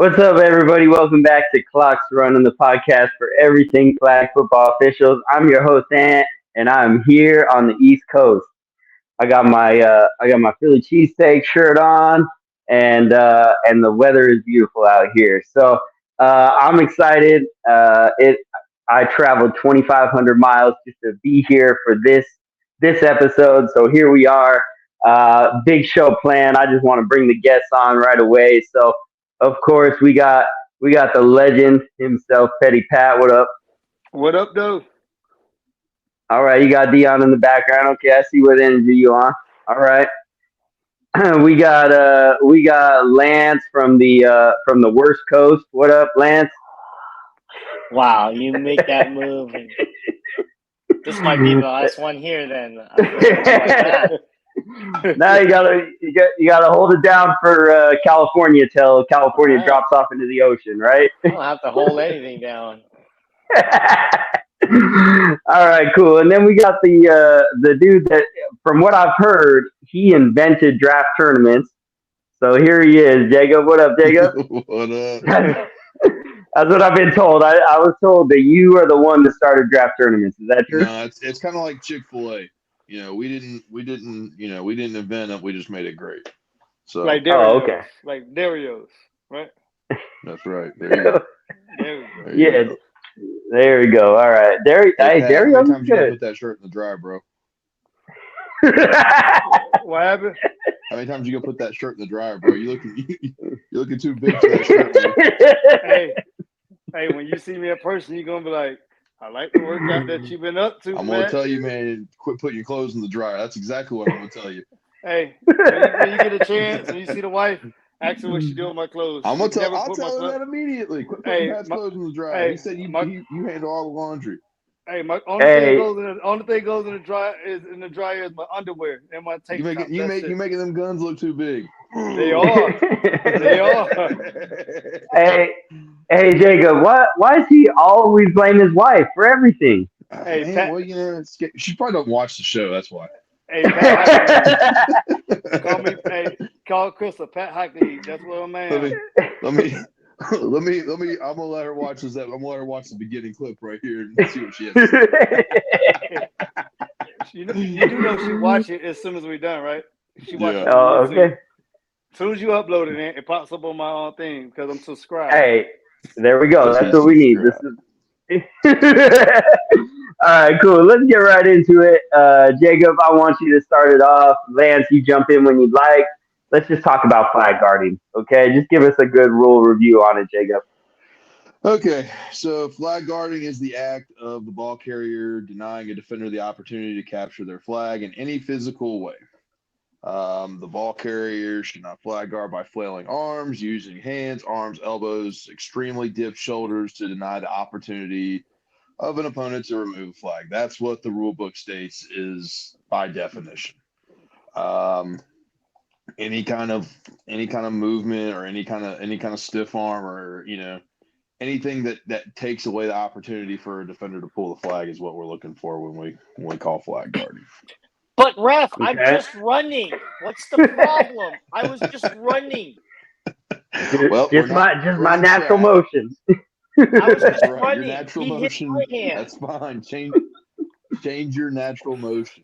What's up, everybody? Welcome back to Clocks Running, the podcast for everything flag football officials. I'm your host Ant, and I'm here on the East Coast. I got my Philly cheesesteak shirt on, and the weather is beautiful out here. So I'm excited. It I traveled 2,500 miles just to be here for this episode. So here we are. Big show plan. I just want to bring the guests on right away. So of course we got the legend himself, Petty Pat. What up? What up, though? All right, you got Dion in the background. Okay, I see what energy you on. All right. We got Lance from the worst coast. What up, Lance? Wow, you make that move, and this might be the last one here. Then how about that? Now you gotta hold it down for California till All California right, drops off into the ocean, right? I don't have to hold anything down. All right, cool. And then we got the dude that, from what I've heard, he invented draft tournaments. So here he is, Jacob. What up, Jacob? What up? That's what I've been told. I was told that you are the one that started draft tournaments. Is that true? No, it's kind of like Chick-fil-A. We didn't invent it. We just made it great. So Like Oh, Dario's, okay. like Dario's, right? that's right. There you go. There we There you Yeah, go. there we go. All right, there. Hey Hey, Pat, how many Dario's times you gonna good. put that shirt in the dryer, bro? go. What happened? How many times you gonna put that shirt in the dryer, bro? You're looking too big for that shirt, man. Hey, hey, when you see me in person, you're gonna be like, I like the workout that you've been up to, I'm gonna man. tell you, man. Quit putting your clothes in the dryer. That's exactly what I'm gonna tell you. Hey, when you get a chance and you see the wife, ask her what she doing with my clothes. I'm She gonna tell. never I'll put my tell her clothes. that immediately. Quit putting Hey, Pat's my, clothes in the dryer. He hey, said my, you handle all the laundry. hey, my Hey, only thing goes in the dryer is my underwear and my You tank make it. tops. You That's make you it. making them guns look too big. They are. They are. hey, hey, Jacob. Why is he always blaming his wife for everything? Hey, Man, Pat. well, she probably don't watch the show. That's why. Hey, Pat Hockney. Call me. Hey, call Crystal Pat Hockney. That's what I'm let at. me, let me, let me. I'm gonna let her watch this. I'm gonna let her watch the beginning clip right here and see what she has to say. Hey, you do know she watch it as soon as we're done, right? She watches Yeah. it Oh, immediately. okay. As soon as you upload it, it pops up on my own thing because I'm subscribed. Hey, there we go. Because That's he's what we need. This subscribed. is. All right, cool. Let's get right into it. Jacob, I want you to start it off. Lance, you jump in when you'd like. Let's just talk about flag guarding. Okay, just give us a good rule review on it, Jacob. Okay, so flag guarding is the act of the ball carrier denying a defender the opportunity to capture their flag in any physical way. The ball carrier should not flag guard by flailing arms, using hands, arms, elbows, extremely dipped shoulders to deny the opportunity of an opponent to remove a flag. That's what the rule book states is by definition. Um, any kind of movement or any kind of stiff arm or anything that takes away the opportunity for a defender to pull the flag is what we're looking for when we call flag guarding. But ref, I'm Okay. just running. What's the problem? I was just running. Just, Well, just my running natural track. motion. I was That's just right. Your running. natural He hit motion. my hand. That's fine. Change your natural motion.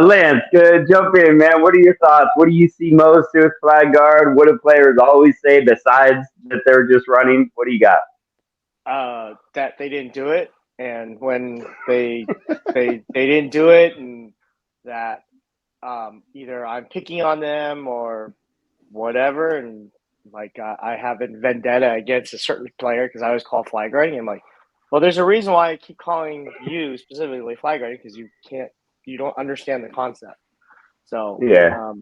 Lance, good. Jump in, man. What are your thoughts? What do you see most with flag guard? What do players always say besides that they're just running? What do you got? That they didn't do it, and when they didn't do it, and that either I'm picking on them or whatever, and like I have a vendetta against a certain player because I was called flag guarding. I'm like, well, there's a reason why I keep calling you specifically flag guarding because you don't understand the concept. So Yeah.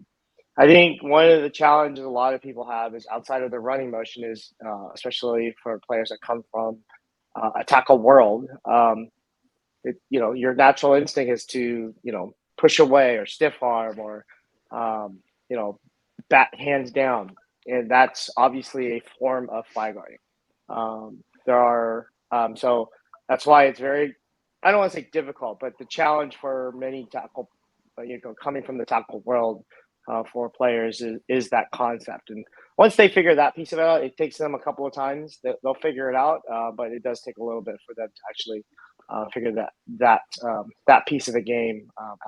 I think one of the challenges a lot of people have is outside of the running motion is especially for players that come from a tackle world. Your natural instinct is to push away or stiff arm or um, you know bat hands down, and that's obviously a form of flag guarding. There are so that's why it's very, I don't want to say difficult, but the challenge for many tackle coming from the tackle world for players is that concept. And once they figure that piece of it out, it takes them a couple of times. They'll figure it out, but it does take a little bit for them to actually figure that piece of the game out.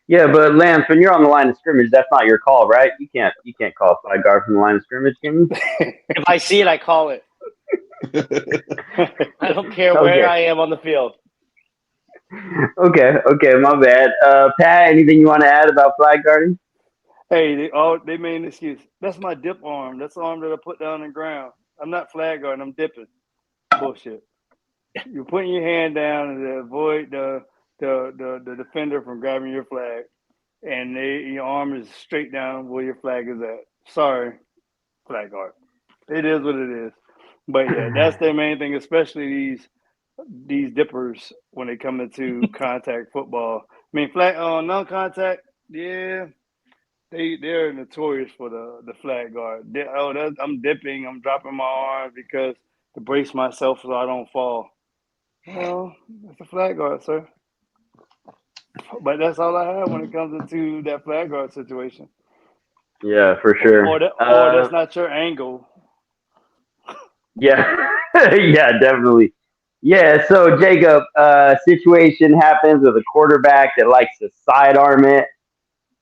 Yeah, but Lance, when you're on the line of scrimmage, that's not your call, right? You can't call a flag guard from the line of scrimmage, can you? If I see it, I call it. I don't care where I am on the field. Okay, my bad. Pat, anything you want to add about flag guarding? Hey, they made an excuse. That's my dip arm. That's the arm that I put down on the ground. I'm not flag guarding. I'm dipping. Bullshit. You're putting your hand down to avoid the defender from grabbing your flag, and your arm is straight down where your flag is at. Sorry, flag guard. It is what it is. But yeah, that's their main thing, especially these dippers when they come into contact football. I mean, flag non-contact, yeah. They're notorious for the flag guard. I'm dipping, I'm dropping my arm because to brace myself so I don't fall. Well, that's a flag guard, sir. But that's all I have when it comes into that flag guard situation. Yeah, for sure. Or that's not your angle. Yeah, yeah, definitely. Yeah, so Jacob, situation happens with a quarterback that likes to sidearm it,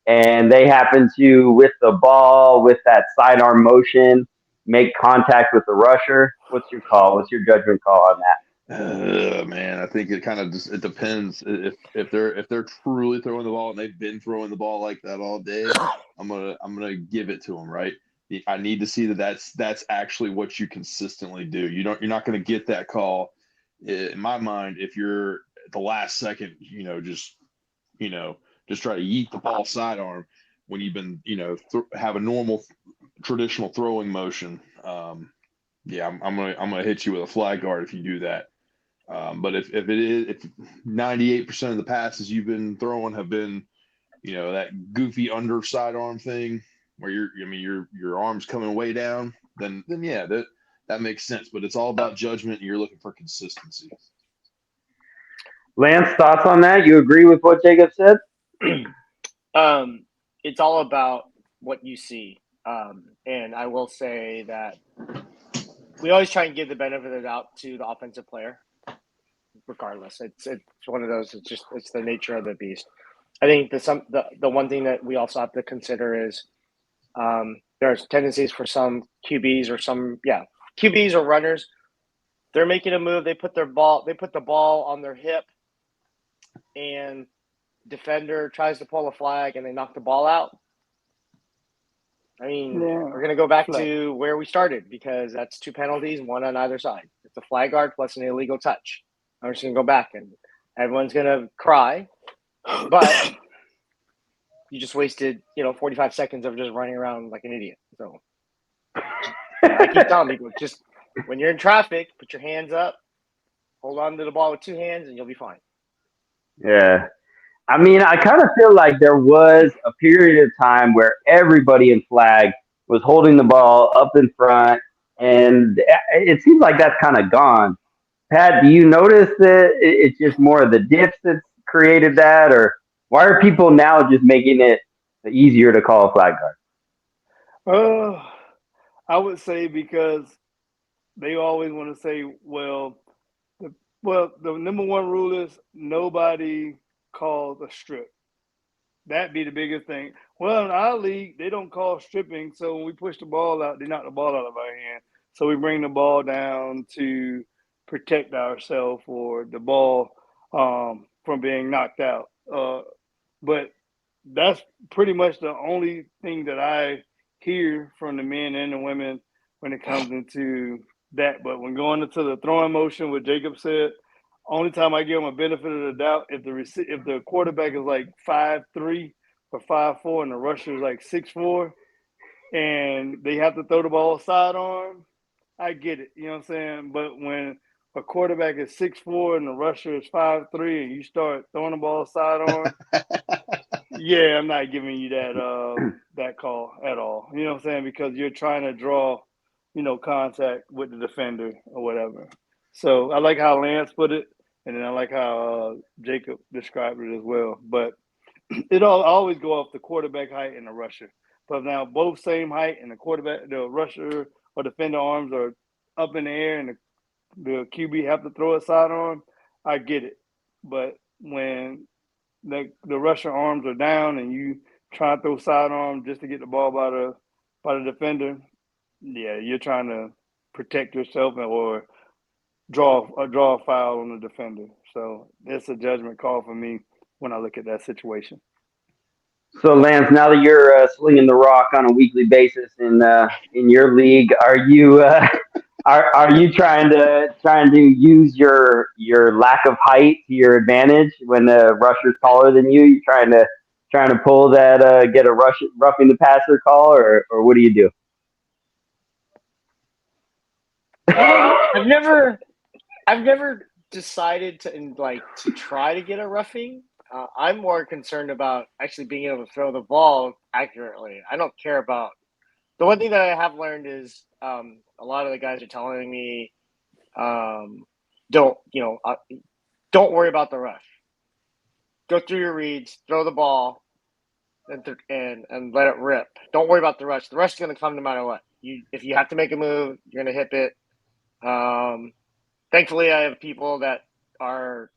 and they happen to, with the ball, with that sidearm motion, make contact with the rusher. What's your call? What's your judgment call on that? Man, I think it kind of just it depends if they're truly throwing the ball and they've been throwing the ball like that all day. I'm gonna give it to them, right? I need to see that's actually what you consistently do. You're not gonna get that call in my mind if you're at the last second, just try to yeet the ball sidearm when you've been have a normal traditional throwing motion. Yeah, I'm gonna hit you with a flag guard if you do that. But if 98% of the passes you've been throwing have been, that goofy under sidearm thing where your arm's coming way down, then yeah, that makes sense. But it's all about judgment, and you're looking for consistency. Lance, thoughts on that? You agree with what Jacob said? It's all about what you see. And I will say that we always try and give the benefit of the doubt to the offensive player, regardless. It's one of those. It's the nature of the beast. I think the one thing that we also have to consider is there's tendencies for some QBs or runners. They're making a move. They put the ball on their hip, and defender tries to pull a flag, and they knock the ball out. I mean, we're going to go back to where we started because that's 2 penalties, one on either side. It's a flag guard plus an illegal touch. I'm just going to go back, and everyone's going to cry, but you just wasted, 45 seconds of just running around like an idiot. So I keep telling people, just when you're in traffic, put your hands up, hold on to the ball with 2 hands, and you'll be fine. Yeah. I mean, I kind of feel like there was a period of time where everybody in flag was holding the ball up in front, and it seems like that's kind of gone. Pat, do you notice that it's just more of the dips that's created that, or why are people now just making it easier to call a flag guard? I would say because they always want to say, well, the number one rule is nobody calls a strip. That'd be the biggest thing. Well, in our league, they don't call stripping, so when we push the ball out, they knock the ball out of our hand. So we bring the ball down to protect ourselves or the ball from being knocked out. But that's pretty much the only thing that I hear from the men and the women when it comes into that. But when going into the throwing motion, what Jacob said, only time I give them a benefit of the doubt if the quarterback is like 5'3" or 5'4" and the rusher is like 6'4" and they have to throw the ball sidearm, I get it. You know what I'm saying? But when a quarterback is 6'4" and the rusher is 5'3" and you start throwing the ball sidearm, yeah, I'm not giving you that call at all. You know what I'm saying? Because you're trying to draw, contact with the defender or whatever. So I like how Lance put it, and then I like how Jacob described it as well. But I always go off the quarterback height and the rusher. But now both same height and the quarterback, the rusher or defender arms are up in the air and the QB have to throw a sidearm, I get it. But when the rusher arms are down and you try to throw sidearm just to get the ball by the defender, yeah, you're trying to protect yourself or draw a foul on the defender. So it's a judgment call for me when I look at that situation. So Lance, now that you're slinging the rock on a weekly basis in your league, are you are you trying to use your lack of height to your advantage when the rusher's taller than you? You trying to pull that get a roughing the passer call, or what do you do? I've never decided to try to get a roughing. I'm more concerned about actually being able to throw the ball accurately. I don't care about the one thing that I have learned is a lot of the guys are telling me don't don't worry about the rush. Go through your reads, throw the ball, and let it rip. Don't worry about the rush. The rush is going to come no matter what. If you have to make a move, you're going to hit it. Thankfully, I have people that are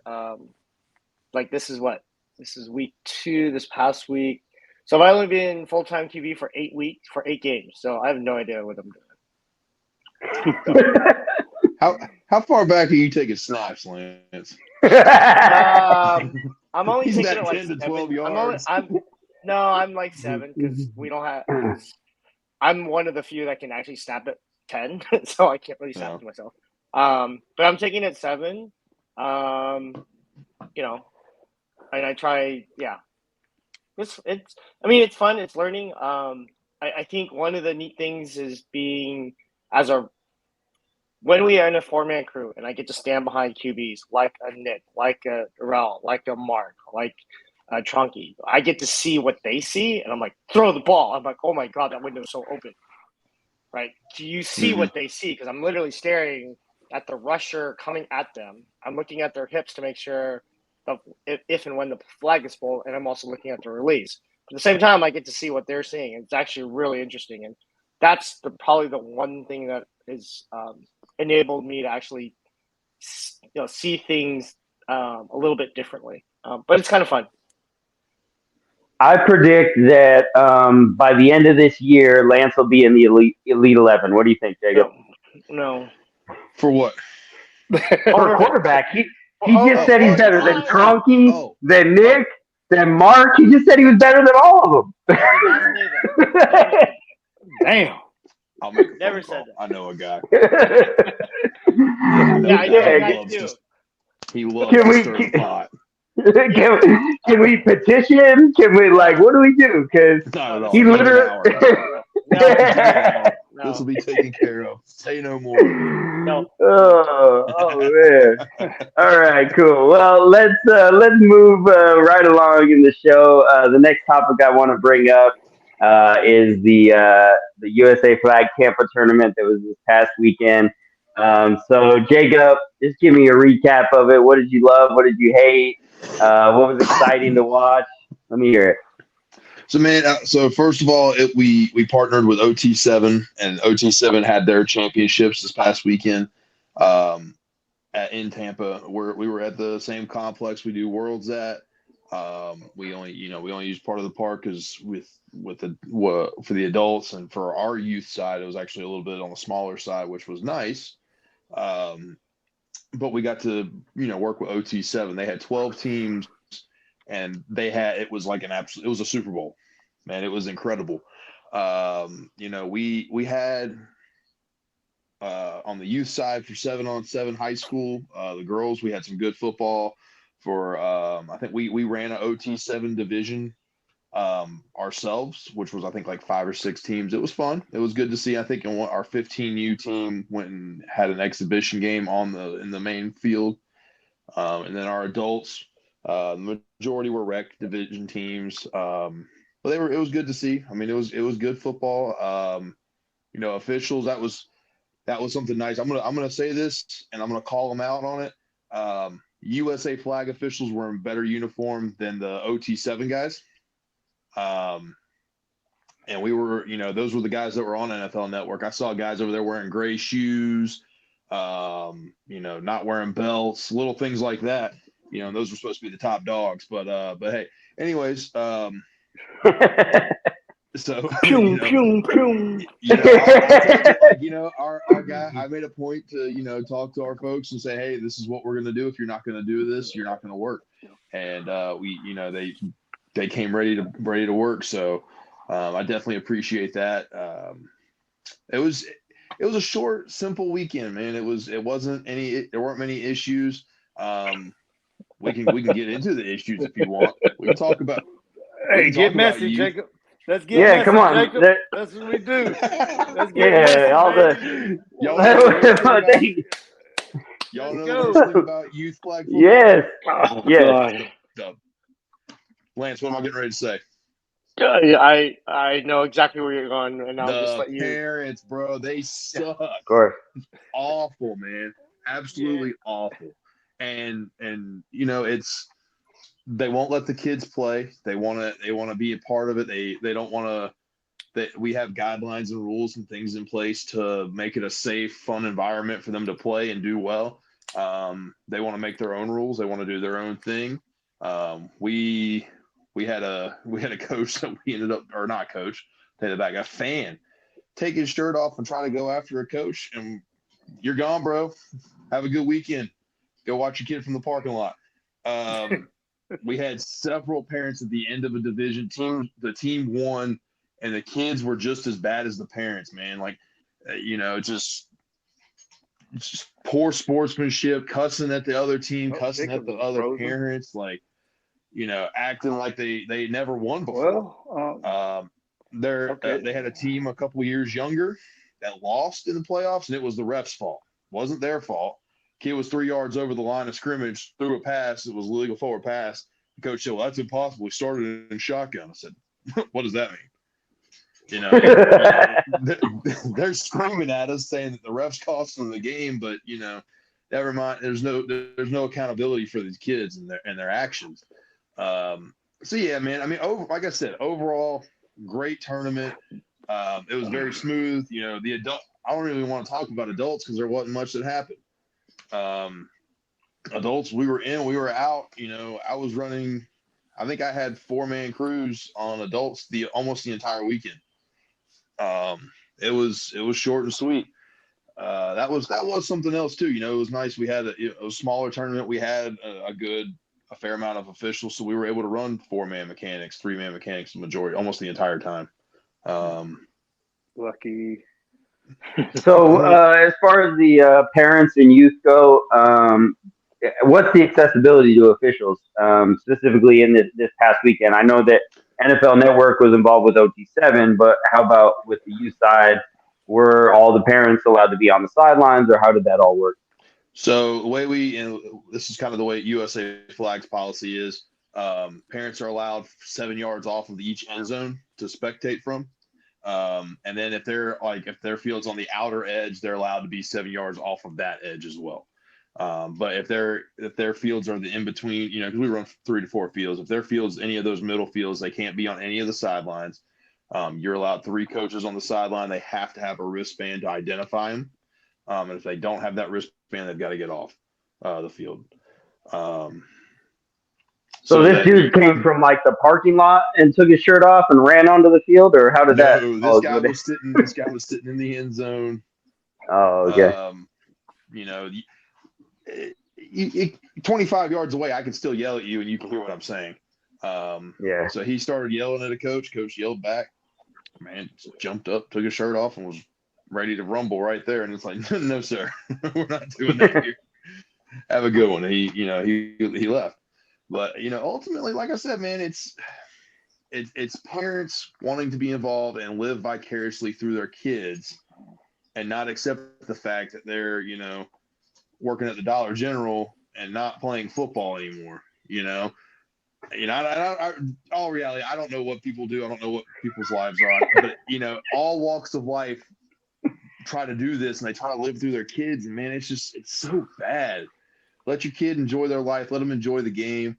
this is week 2 this past week. So I've only been full-time QB for 8 weeks, for 8 games. So I have no idea what I'm doing. How far back are you taking snaps, Lance? I'm only He's taking that it like 10 to 12 yards. I'm like 7 because we don't have. I'm one of the few that can actually snap at 10, so I can't really snap it to myself. But I'm taking it 7. And I try, yeah. It's fun. It's learning. I think one of the neat things is being when we are in a 4-man crew and I get to stand behind QBs like a Nick, like a Rel, like a Mark, like a Trunky. I get to see what they see, and I'm like, throw the ball. I'm like, oh my God, that window's so open. Right? Do you see what they see? Because I'm literally staring at the rusher coming at them. I'm looking at their hips to make sure if and when the flag is pulled, and I'm also looking at the release. At the same time, I get to see what they're seeing. It's actually really interesting, and that's probably the one thing that has enabled me to actually see things a little bit differently. But it's kind of fun. I predict that by the end of this year, Lance will be in the elite 11. What do you think, Jacob? No. For what? For a quarterback, he just said he's better than Trunky, than Nick, than Mark. He just said he was better than all of them. I did not say that. Damn. I'll make a Never phone call. said that. I know a guy. Yeah, I know a guy too. He loves to stir the pot. Can we petition? Can we what do we do? Because he literally. No. This will be taken care of. Say no more. No. Oh man. All right, cool. Well, let's move right along in the show. The next topic I want to bring up is the USA Flag Tampa tournament that was this past weekend. So Jacob, just give me a recap of it. What did you love? What did you hate? What was exciting to watch? Let me hear it. So, man, so first of all, we partnered with OT7, and OT7 had their championships this past weekend in Tampa. We were at the same complex we do Worlds at. We only used part of the park because for the adults, and for our youth side, it was actually a little bit on the smaller side, which was nice. But we got to work with OT7. They had 12 teams. And it was like it was a Super Bowl, man. It was incredible. We had on the youth side for 7-on-7 high school, the girls, we had some good football for, I think we ran an OT7 division ourselves, which was, I think, like 5 or 6 teams. It was fun. It was good to see. I think our 15U team went and had an exhibition game in the main field. And then our adults, the majority were rec division teams, but it was good to see. I mean, it was good football. Officials, that was something nice. I'm gonna say this, and I'm gonna call them out on it. USA Flag officials were in better uniform than the OT7 guys. and we were, those were the guys that were on NFL Network. I saw guys over there wearing gray shoes, not wearing belts, little things like that. Those were supposed to be the top dogs. But hey, anyways, so Pew, pew, pew. I'll tell you, our guy, I made a point to talk to our folks and say, hey, this is what we're gonna do. If you're not gonna do this, you're not gonna work. And they came ready to work. So I definitely appreciate that. It was a short, simple weekend, man. There weren't many issues. We can get into the issues if you want. We can talk about. Hey, get messy, Jacob. Let's get Yeah, messy, come on. Jacob. That's what we do. Let's get Yeah, all messy, Y'all the. know this thing about youth flag football? Yes. Oh, Yes. God. Lance, what am I getting ready to say? I know exactly where you're going, and I'll just let you. Parents, bro, they suck. Of course. Awful, man. Absolutely awful. And it's they won't let the kids play. They want to be a part of it. They don't want to. We have guidelines and rules and things in place to make it a safe, fun environment for them to play and do well. They want to make their own rules. They want to do their own thing. We had a coach that we ended up, or not coach, take it back, a fan, take his shirt off and try to go after a coach, and you're gone, bro. Have a good weekend. Go watch your kid from the parking lot. We had several parents at the end of a division team. The team won, and the kids were just as bad as the parents, man. Like, just poor sportsmanship, cussing at the other team, cussing at the other parents, like, acting like they never won before. Well, they had a team a couple years younger that lost in the playoffs, and it was the ref's fault. It wasn't their fault. Kid was 3 yards over the line of scrimmage, threw a pass. It was a legal forward pass. The coach said, well, that's impossible. He started in shotgun. I said, what does that mean? They're screaming at us saying that the refs cost them the game, but never mind. There's no accountability for these kids and their actions. So yeah, man. I mean, like I said, overall, great tournament. It was very smooth. The adult. I don't really want to talk about adults because there wasn't much that happened. Adults, we were in, we were out. I was running. I think I had 4-man crews on adults almost the entire weekend. It was short and sweet. That was something else too. It was nice. We had a smaller tournament. We had a fair amount of officials, so we were able to run 4-man mechanics, 3-man mechanics, the majority, almost the entire time. lucky. So, as far as the parents and youth go, what's the accessibility to officials, specifically in this past weekend? I know that NFL Network was involved with OT7, but how about with the youth side? Were all the parents allowed to be on the sidelines, or how did that all work? So the way this is kind of the way USA Flag's policy is, parents are allowed 7 yards off of each end zone to spectate from. And then if their field's on the outer edge, they're allowed to be 7 yards off of that edge as well. But if their fields are the in between, because we run 3 to 4 fields, if their fields, any of those middle fields, they can't be on any of the sidelines. You're allowed 3 coaches on the sideline. They have to have a wristband to identify them. And if they don't have that wristband, they've got to get off the field. So this dude came from like the parking lot and took his shirt off and ran onto the field, or how did that? This guy was sitting in the end zone. Oh, okay. 25 yards away, I can still yell at you and you can hear what I'm saying. Yeah. So he started yelling at a coach. Coach yelled back. Man jumped up, took his shirt off, and was ready to rumble right there. And it's like, no, sir, we're not doing that here. Have a good one. He left. But ultimately, like I said, man, it's parents wanting to be involved and live vicariously through their kids, and not accept the fact that they're working at the Dollar General and not playing football anymore. All reality, I don't know what people do. I don't know what people's lives are, but all walks of life try to do this, and they try to live through their kids, and man, it's so bad. Let your kid enjoy their life. Let them enjoy the game.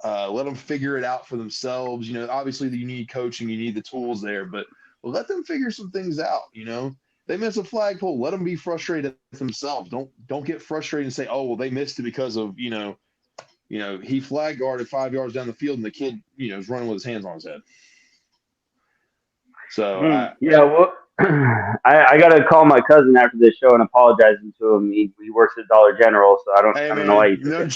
Let them figure it out for themselves. Obviously you need coaching, you need the tools there, but let them figure some things out. They miss a flagpole. Let them be frustrated themselves. Don't get frustrated and say, oh, well, they missed it because of he flag guarded 5 yards down the field and the kid is running with his hands on his head. So yeah, well, I got to call my cousin after this show and apologize to him. He works at Dollar General, so I don't know why he no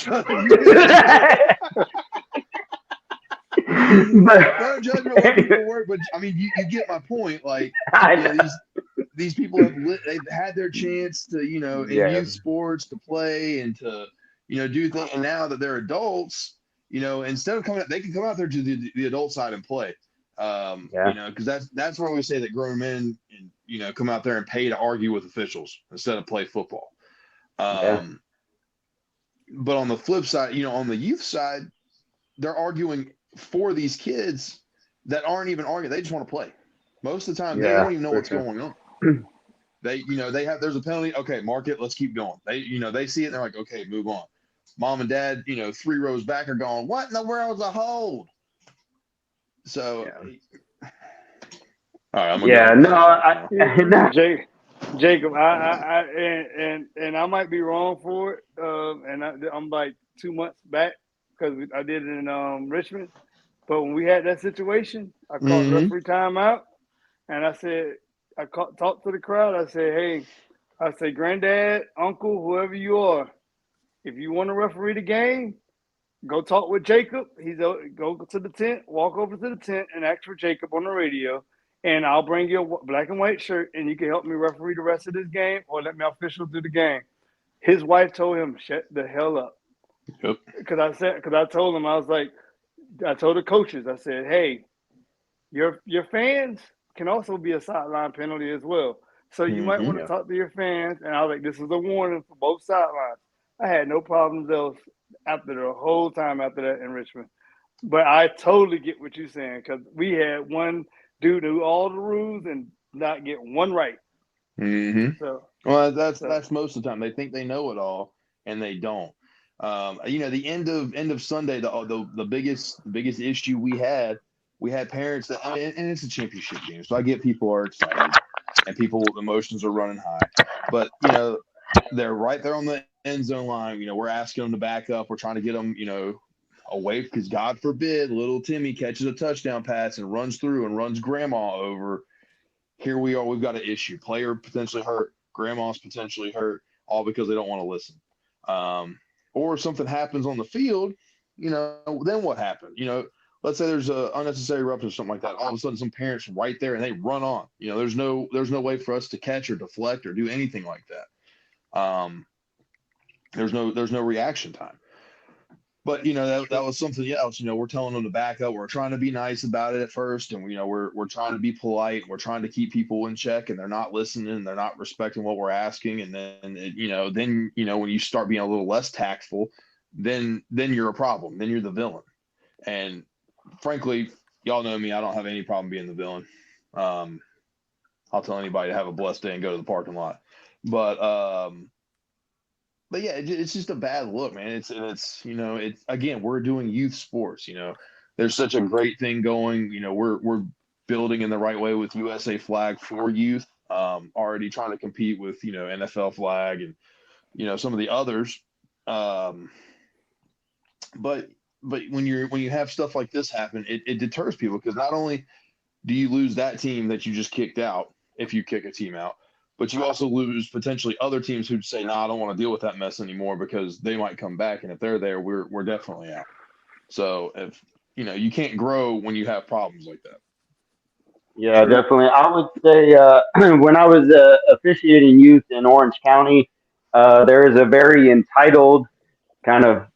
but, judgment where people work, but I mean, you get my point. Like, these people they've had their chance to in youth sports to play and to do things, and now that they're adults, instead of coming out, they can come out there to the adult side and play. Because that's where we say that grown men come out there and pay to argue with officials instead of play football. But on the flip side, on the youth side, they're arguing for these kids that aren't even arguing. They just want to play. Most of the time, they don't even know what's going on. There's a penalty. Okay, mark it. Let's keep going. They see it and they're like, okay, move on. Mom and dad, 3 rows back are going, what in the world is a hold? So, all right, I'm gonna Jacob, I might be wrong for it, and I'm like 2 months back because I did it in Richmond. But when we had that situation, I called referee timeout, and I said, talked to the crowd. I said, hey, granddad, uncle, whoever you are, if you want to referee the game, go talk with Jacob. Go to the tent, walk over to the tent, and ask for Jacob on the radio. And I'll bring you a black and white shirt, and you can help me referee the rest of this game, or let me official do the game. His wife told him, "Shut the hell up." Yep. Because I told him, I told the coaches, I said, "Hey, your fans can also be a sideline penalty as well. So you might want to talk to your fans." And I was like, "This is a warning for both sidelines." I had no problems else after the whole time after that in Richmond. But I totally get what you're saying, because we had one dude do all the rules and not get one right. So, well, that's most of the time. They think they know it all, and they don't. The end of Sunday, the biggest issue we had parents that, and it's a championship game, so I get people are excited and emotions are running high, but they're right there on the end zone line. We're asking them to back up. We're trying to get them, away, because God forbid little Timmy catches a touchdown pass and runs through and runs grandma over. Here we are. We've got an issue. Player potentially hurt. Grandma's potentially hurt, all because they don't want to listen. Or something happens on the field, then what happened? Let's say there's a unnecessary rupture or something like that. All of a sudden, some parents right there and they run on. There's no way for us to catch or deflect or do anything like that. There's no reaction time. But that was something else. We're telling them to back up. We're trying to be nice about it at first, and we're trying to be polite. We're trying to keep people in check, and they're not listening. They're not respecting what we're asking. And then when you start being a little less tactful, then you're a problem. Then you're the villain. And frankly, y'all know me. I don't have any problem being the villain. I'll tell anybody to have a blessed day and go to the parking lot. But yeah, it's just a bad look, man. It's again, we're doing youth sports. There's such a great thing going. We're building in the right way with USA Flag for youth. Already trying to compete with NFL Flag and some of the others. But when you have stuff like this happen, it deters people, because not only do you lose that team that you just kicked out if you kick a team out, but you also lose potentially other teams who'd say, "No, I don't want to deal with that mess anymore," because they might come back, and if they're there, we're definitely out. So if you can't grow when you have problems like that. Yeah, definitely. I would say when I was officiating youth in Orange County, there is a very entitled kind of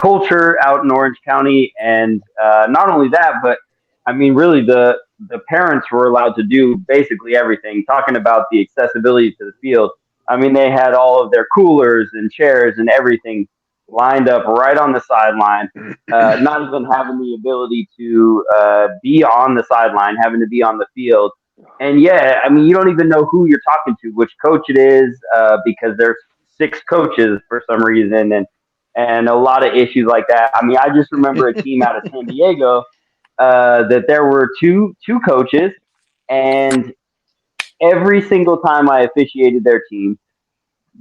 culture out in Orange County, and not only that, but I mean, really, the parents were allowed to do basically everything. Talking about the accessibility to the field, I mean, they had all of their coolers and chairs and everything lined up right on the sideline, not even having the ability to be on the sideline, having to be on the field. And yeah, I mean, you don't even know who you're talking to, which coach it is, because there's 6 coaches for some reason, and a lot of issues like that. I mean, I just remember a team out of San Diego that there were two coaches, And every single time I officiated their team,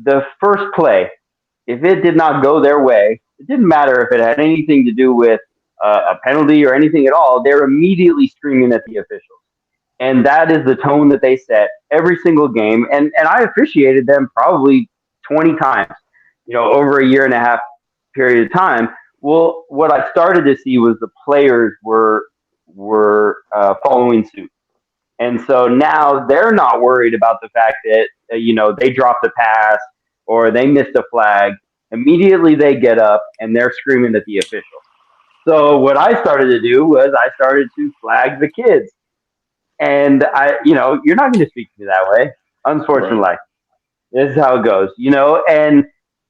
the first play, if it did not go their way, it didn't matter if it had anything to do with a penalty or anything at all. They're immediately screaming at the officials, and that is the tone that they set every single game. And I officiated them probably 20 times, over a year and a half period of time. Well, what I started to see was the players were following suit. And so now they're not worried about the fact that, they dropped a pass or they missed a flag. Immediately they get up and they're screaming at the official. So what I started to do was I started to flag the kids. And you're not going to speak to me that way, unfortunately. Right. This is how it goes,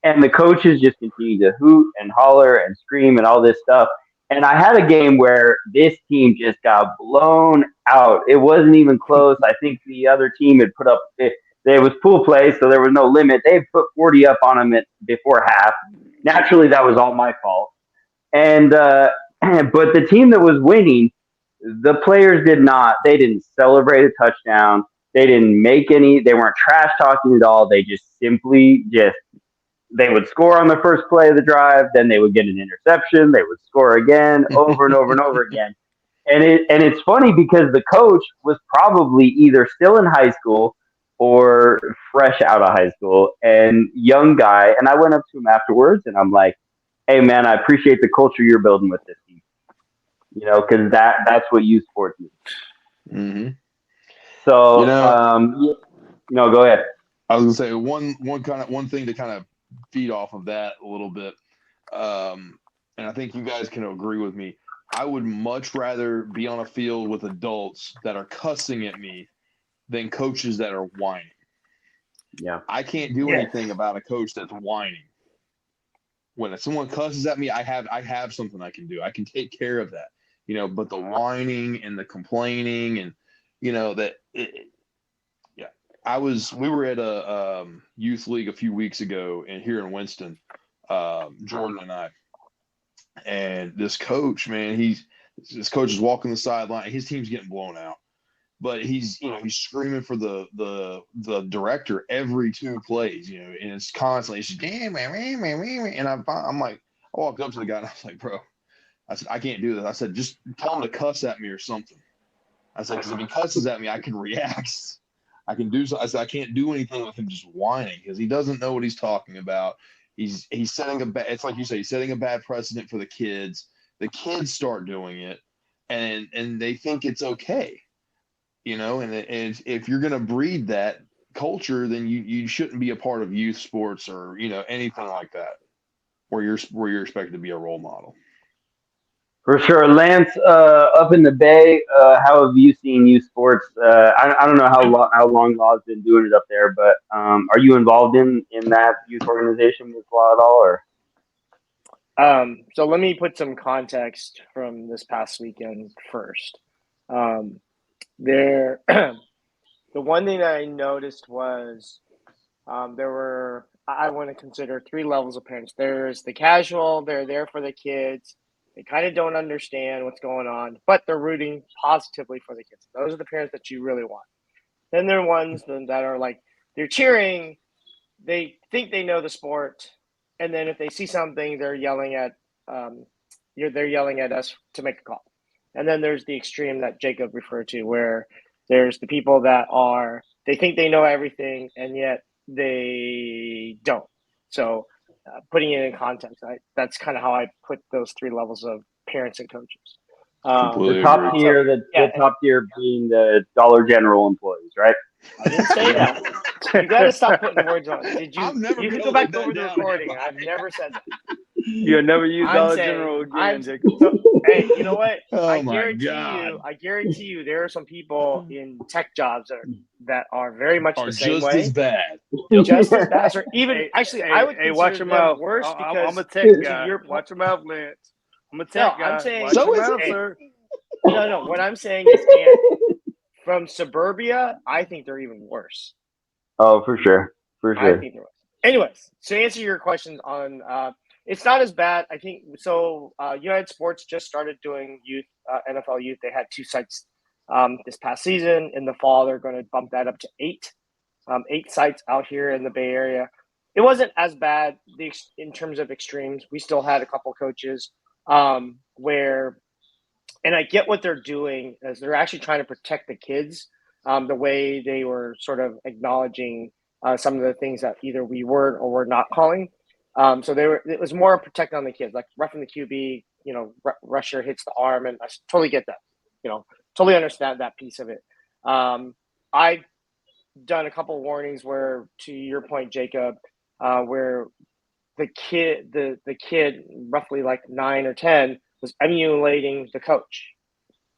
and the coaches just continue to hoot and holler and scream and all this stuff. And I had a game where this team just got blown out. It wasn't even close. I think the other team had put up it. There was pool play, so there was no limit. They had put 40 up on them before half. Naturally, that was all my fault. And but the team that was winning, the players did not. They didn't celebrate a touchdown. They didn't make any. They weren't trash talking at all. They just simply just they would score on the first play of the drive, then they would get an interception, they would score again, over and over and over again. And it's funny because the coach was probably either still in high school or fresh out of high school and young guy. And I went up to him afterwards and I'm like, "Hey man, I appreciate the culture you're building with this team. Because that's what youth sports is." Mm-hmm. So go ahead. I was gonna say one thing to kind of feed off of that a little bit, and I think you guys can agree with me. I would much rather be on a field with adults that are cussing at me than coaches that are whining. Yeah, I can't do anything about a coach that's whining. When someone cusses at me, I have something I can do. I can take care of that, But the whining and the complaining and we were at a youth league a few weeks ago here in Winston, Jordan and I, and this coach, man, this coach is walking the sideline. His team's getting blown out, but he's screaming for the director every two plays, and it's constantly, it's just, and I'm like, I walked up to the guy and I was like, "Bro," I said, "I can't do this." I said, "Just tell him to cuss at me or something." I said, "Because if he cusses at me, I can react. I can do so." I said, "I can't do anything with him just whining because he doesn't know what he's talking about. He's setting it's like you say, he's setting a bad precedent for the kids. The kids start doing it, and they think it's okay, And if you're going to breed that culture, then you shouldn't be a part of youth sports or anything like that, where you're expected to be a role model." For sure. Lance, up in the Bay, how have you seen youth sports? I don't know how long Law's been doing it up there, but are you involved in that youth organization with Law at all? Or So let me put some context from this past weekend first. The one thing that I noticed was there were, I want to consider, three levels of parents. There's the casual, they're there for the kids. They kind of don't understand what's going on, but they're rooting positively for the kids. Those are the parents that you really want. Then there are ones that are like, they're cheering, they think they know the sport, and then if they see something, they're yelling at us to make a call. And then there's the extreme that Jakob referred to, where there's the people that they think they know everything, and yet they don't. So putting it in context, that's kind of how I put those three levels of parents and coaches. Completely the top agree. tier, the top tier being the Dollar General employees, right? I didn't say that. You got to stop putting words on it. Did you? I'm never You can gonna go back live over that the down in recording. my I've never said that. You'll never use Dollar General again, Jacob. Hey, you know what? Oh I my guarantee you, there are some people in tech jobs that are very much Are the same just way. as bad. Just as bad, or even I would consider watch your them mouth. worse because I'm a tech guy. your Watch your mouth, Lance. I'm a tech guy. I'm saying watch So your is mouth, it. sir. No. What I'm saying is, from suburbia, I think they're even worse. Oh, for sure. I think they're worse. Anyways, to answer your questions on, it's not as bad. I think so. United Sports just started doing youth NFL youth. They had two sites this past season. In the fall, they're going to bump that up to 8 sites out here in the Bay Area. It wasn't as bad in terms of extremes. We still had a couple coaches where, and I get what they're doing, is they're actually trying to protect the kids the way they were sort of acknowledging some of the things that either we were or were not calling. So it was more protect on the kids, like roughing the QB, rusher hits the arm, and I totally get that, totally understand that piece of it. I've done a couple of warnings where, to your point, Jacob, where the kid, roughly like 9 or 10, was emulating the coach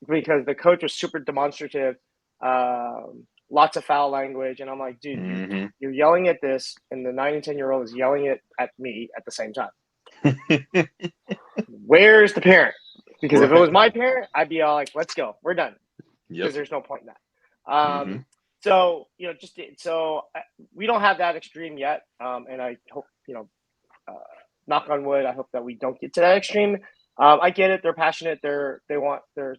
because the coach was super demonstrative, lots of foul language, and I'm like, dude, you're yelling at this, and the 9 and 10-year-old is yelling it at me at the same time. Where's the parent? Because if it was my parent, I'd be all like, let's go, we're done, because there's no point in that. So we don't have that extreme yet, and I hope, knock on wood, I hope that we don't get to that extreme. I get it; they're passionate. They want the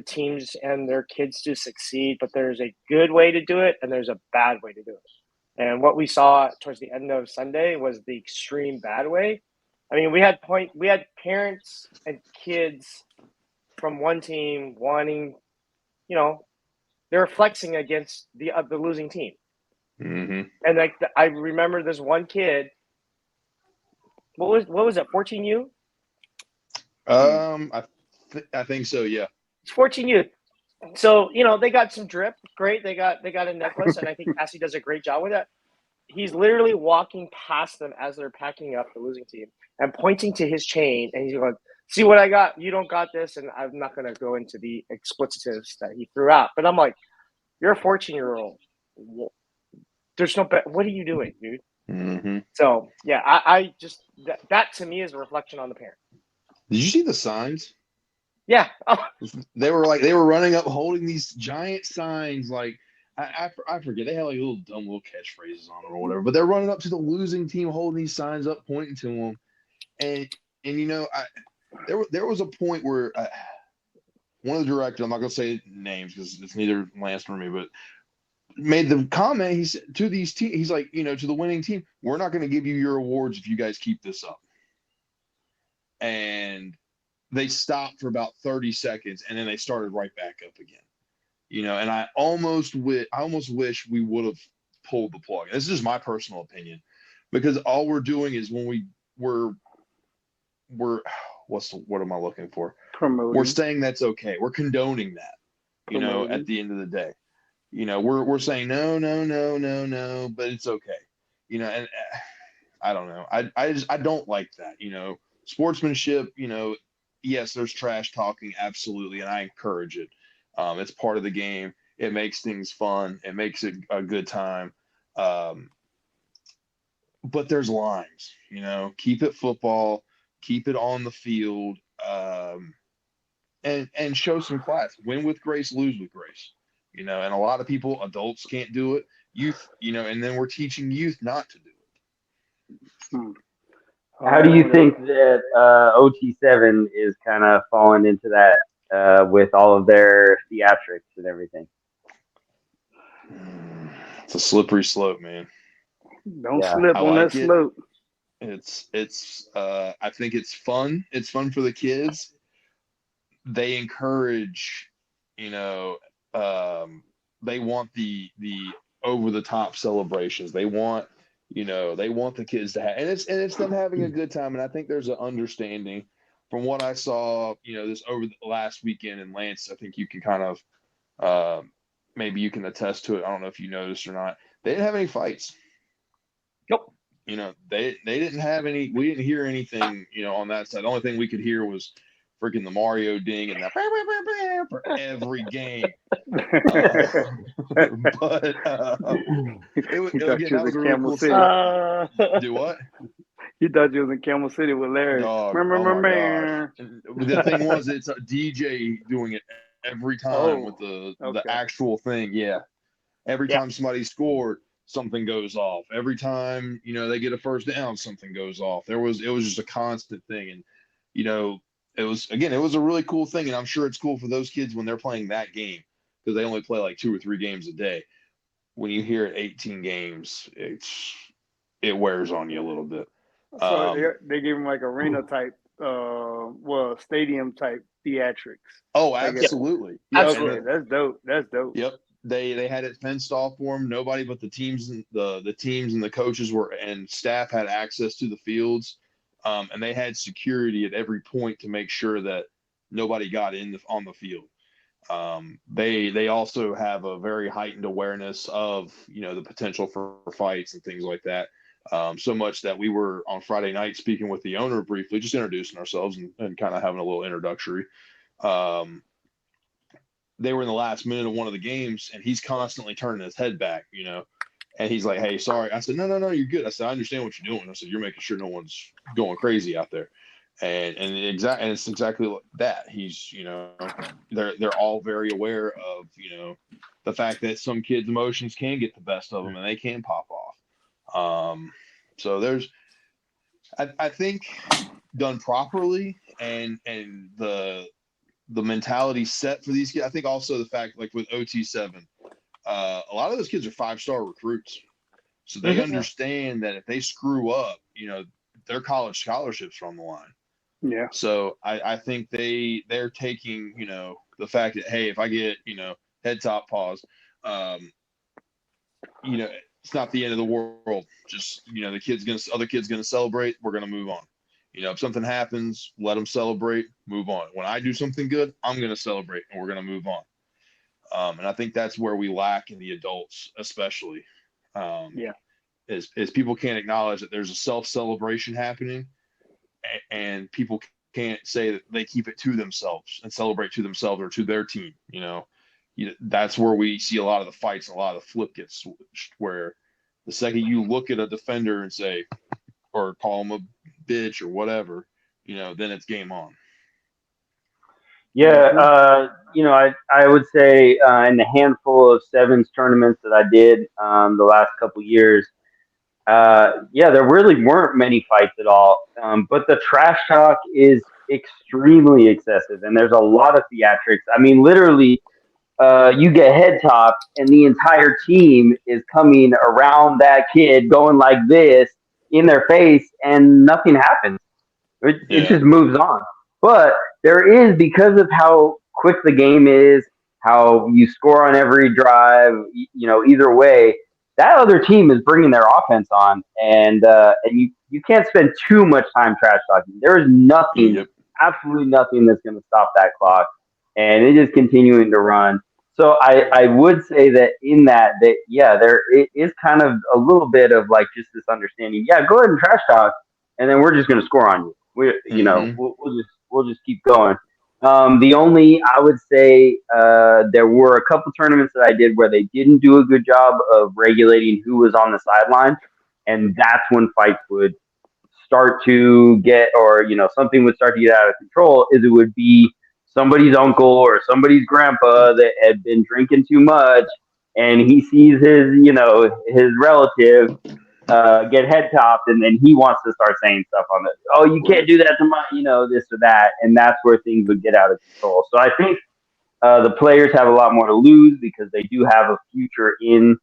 teams and their kids to succeed, but there's a good way to do it, and there's a bad way to do it. And what we saw towards the end of Sunday was the extreme bad way. I mean, we had parents and kids from one team wanting, they were flexing against the losing team. And I remember this one kid. What was it? 14U? I think so. Yeah. It's 14U. So they got some drip. Great. They got a necklace, and I think Cassie does a great job with that. He's literally walking past them as they're packing up, the losing team, and pointing to his chain, and he's going, "See what I got? You don't got this." And I'm not going to go into the expletives that he threw out, but I'm like, "You're a 14-year-old. There's no what are you doing, dude?" So yeah, I just that to me is a reflection on the parent. Did you see the signs? Yeah. They were running up holding these giant signs. Like I forget, they had like little catchphrases on them or whatever, but they're running up to the losing team holding these signs up, pointing to them. And there was a point where one of the directors, I'm not going to say names because it's neither Lance nor me, but made the comment, he said to these teams, he's like, to the winning team, we're not going to give you your awards if you guys keep this up. And they stopped for about 30 seconds, and then they started right back up again. And I almost wish we would have pulled the plug. This is just my personal opinion, because all we're doing is when we're what am I looking for? Promoting. We're saying that's okay. We're condoning that, at the end of the day. We're saying no, but it's okay. And I don't know. I don't like that. Sportsmanship, yes, there's trash talking, absolutely, and I encourage it. It's part of the game. It makes things fun. It makes it a good time. But there's lines, keep it football, keep it on the field, and show some class. Win with grace, lose with grace. And a lot of people, adults can't do it. Youth, and then we're teaching youth not to do it. How do you think that OT7 is kind of falling into that with all of their theatrics and everything? It's a slippery slope, man. Don't slip on that slope. It's I think it's fun. It's fun for the kids. They encourage, they want the over the top celebrations. They want the kids to have, and it's them having a good time. And I think there's an understanding from what I saw, this over the last weekend. And Lance, I think you can kind of, maybe you can attest to it. I don't know if you noticed or not. They didn't have any fights. Nope. They didn't have any. We didn't hear anything, on that side. The only thing we could hear was freaking the Mario ding and the for every game. But that was a really cool. Do what? You thought you was in Camel City with Larry. Oh my gosh. The thing was, it's a DJ doing it every time with the actual thing. Yeah. Every time somebody scored, something goes off. Every time, they get a first down, something goes off. It was just a constant thing. And, it was a really cool thing, and I'm sure it's cool for those kids when they're playing that game because they only play like 2 or 3 games a day. When you hear it 18 games, it wears on you a little bit. So they gave him like arena type, stadium type theatrics. Oh, absolutely. Absolutely. Okay, that's dope. That's dope. Yep. They had it fenced off for them. Nobody but the teams and the teams and the coaches and staff had access to the fields, and they had security at every point to make sure that nobody got on the field. They also have a very heightened awareness of the potential for fights and things like that. So much that we were on Friday night speaking with the owner briefly, just introducing ourselves and kind of having a little introductory. They were in the last minute of one of the games, and he's constantly turning his head back, and he's like, "Hey, sorry." I said, No, you're good. I said, "I understand what you're doing." I said, "You're making sure no one's going crazy out there." And it's exactly like that. He's, they're all very aware of, the fact that some kids' emotions can get the best of them and they can pop off. So I think done properly and the mentality set for these kids. I think also the fact, like with OT7, a lot of those kids are 5-star recruits. So they understand that if they screw up, their college scholarships are on the line. Yeah. So I think they're taking, the fact that, hey, if I get, head top pause, it's not the end of the world. Just, the other kid's gonna celebrate. We're gonna move on. If something happens, let them celebrate, move on. When I do something good, I'm gonna celebrate, and we're gonna move on. And I think that's where we lack in the adults, especially. Is people can't acknowledge that there's a self-celebration happening, and people can't say that they keep it to themselves and celebrate to themselves or to their team. That's where we see a lot of the fights and a lot of the flip gets switched, where the second you look at a defender and say, or call him a bitch or whatever, then it's game on. Yeah, I would say in the handful of sevens tournaments that I did the last couple years, there really weren't many fights at all. But the trash talk is extremely excessive, and there's a lot of theatrics. I mean, literally, you get head topped, and the entire team is coming around that kid, going like this in their face, and nothing happens. It just moves on. But there is, because of how quick the game is, how you score on every drive, either way, that other team is bringing their offense on, and you can't spend too much time trash talking. There is nothing, absolutely nothing that's going to stop that clock, and it is continuing to run. So I would say that in that there it is kind of a little bit of like just this understanding. Yeah, go ahead and trash talk, and then we're just going to score on you. We'll just keep going. The only, I would say, there were a couple tournaments that I did where they didn't do a good job of regulating who was on the sideline, and that's when fights would start to get, or something would start to get out of control. Is it would be somebody's uncle or somebody's grandpa that had been drinking too much, and he sees his relative get head topped, and then he wants to start saying stuff on it. Oh, you can't do that to my, this or that, and that's where things would get out of control. So I think the players have a lot more to lose because they do have a future in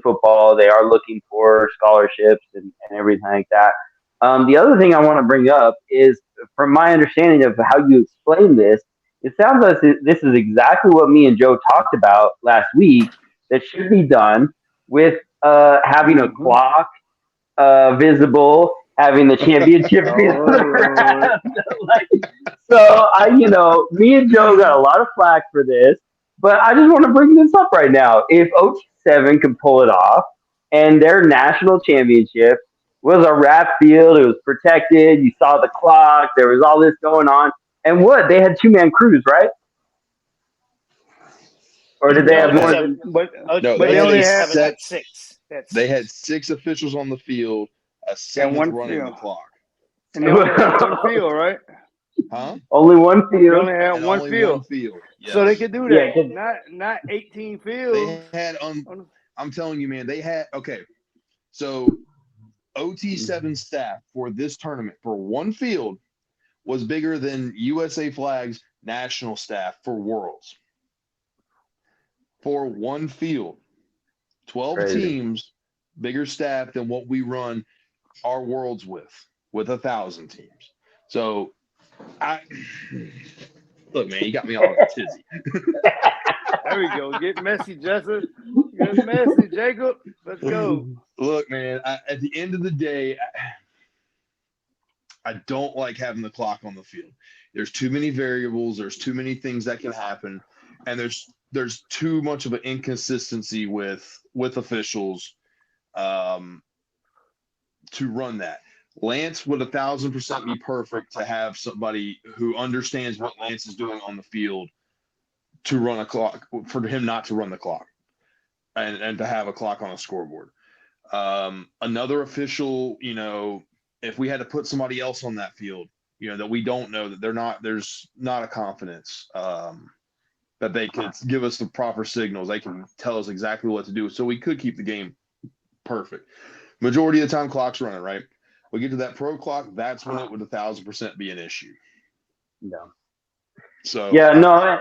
football. They are looking for scholarships and everything like that. The other thing I want to bring up is, from my understanding of how you explain this, it sounds like this is exactly what me and Joe talked about last week. That should be done with having a clock visible, having the championship me and Joe got a lot of flack for this, but I just want to bring this up right now. If OT7 can pull it off, and their national championship was a wrap field, it was protected, you saw the clock, there was all this going on, and they had 2-man crews, right? Or did they have more than? But they only had 6. They had 6 officials on the field, a 7th running the clock. And they only had one field, right? Huh? Only one field. They only had one field. Yes. So they could do that. Yeah, not 18 fields. They had I'm telling you, man, they had so OT7 staff for this tournament for one field was bigger than USA Flag's national staff for Worlds. For one field, 12 Crazy. teams, bigger staff than what we run our Worlds with 1,000 teams. So, look, man, you got me all tizzy. There we go. Get messy, Justin. Get messy, Jacob. Let's go. Look, man, at the end of the day, I don't like having the clock on the field. There's too many variables. There's too many things that can happen. And there's too much of an inconsistency with officials to run that. Lance would 1,000% be perfect to have somebody who understands what Lance is doing on the field to run a clock, for him not to run the clock and to have a clock on a scoreboard. Another official, if we had to put somebody else on that field, that we don't know, that there's not a confidence that they could give us the proper signals. They can tell us exactly what to do. So we could keep the game perfect. Majority of the time clock's running, right? We get to that pro clock, that's when it would 1,000% be an issue. No. So yeah, no,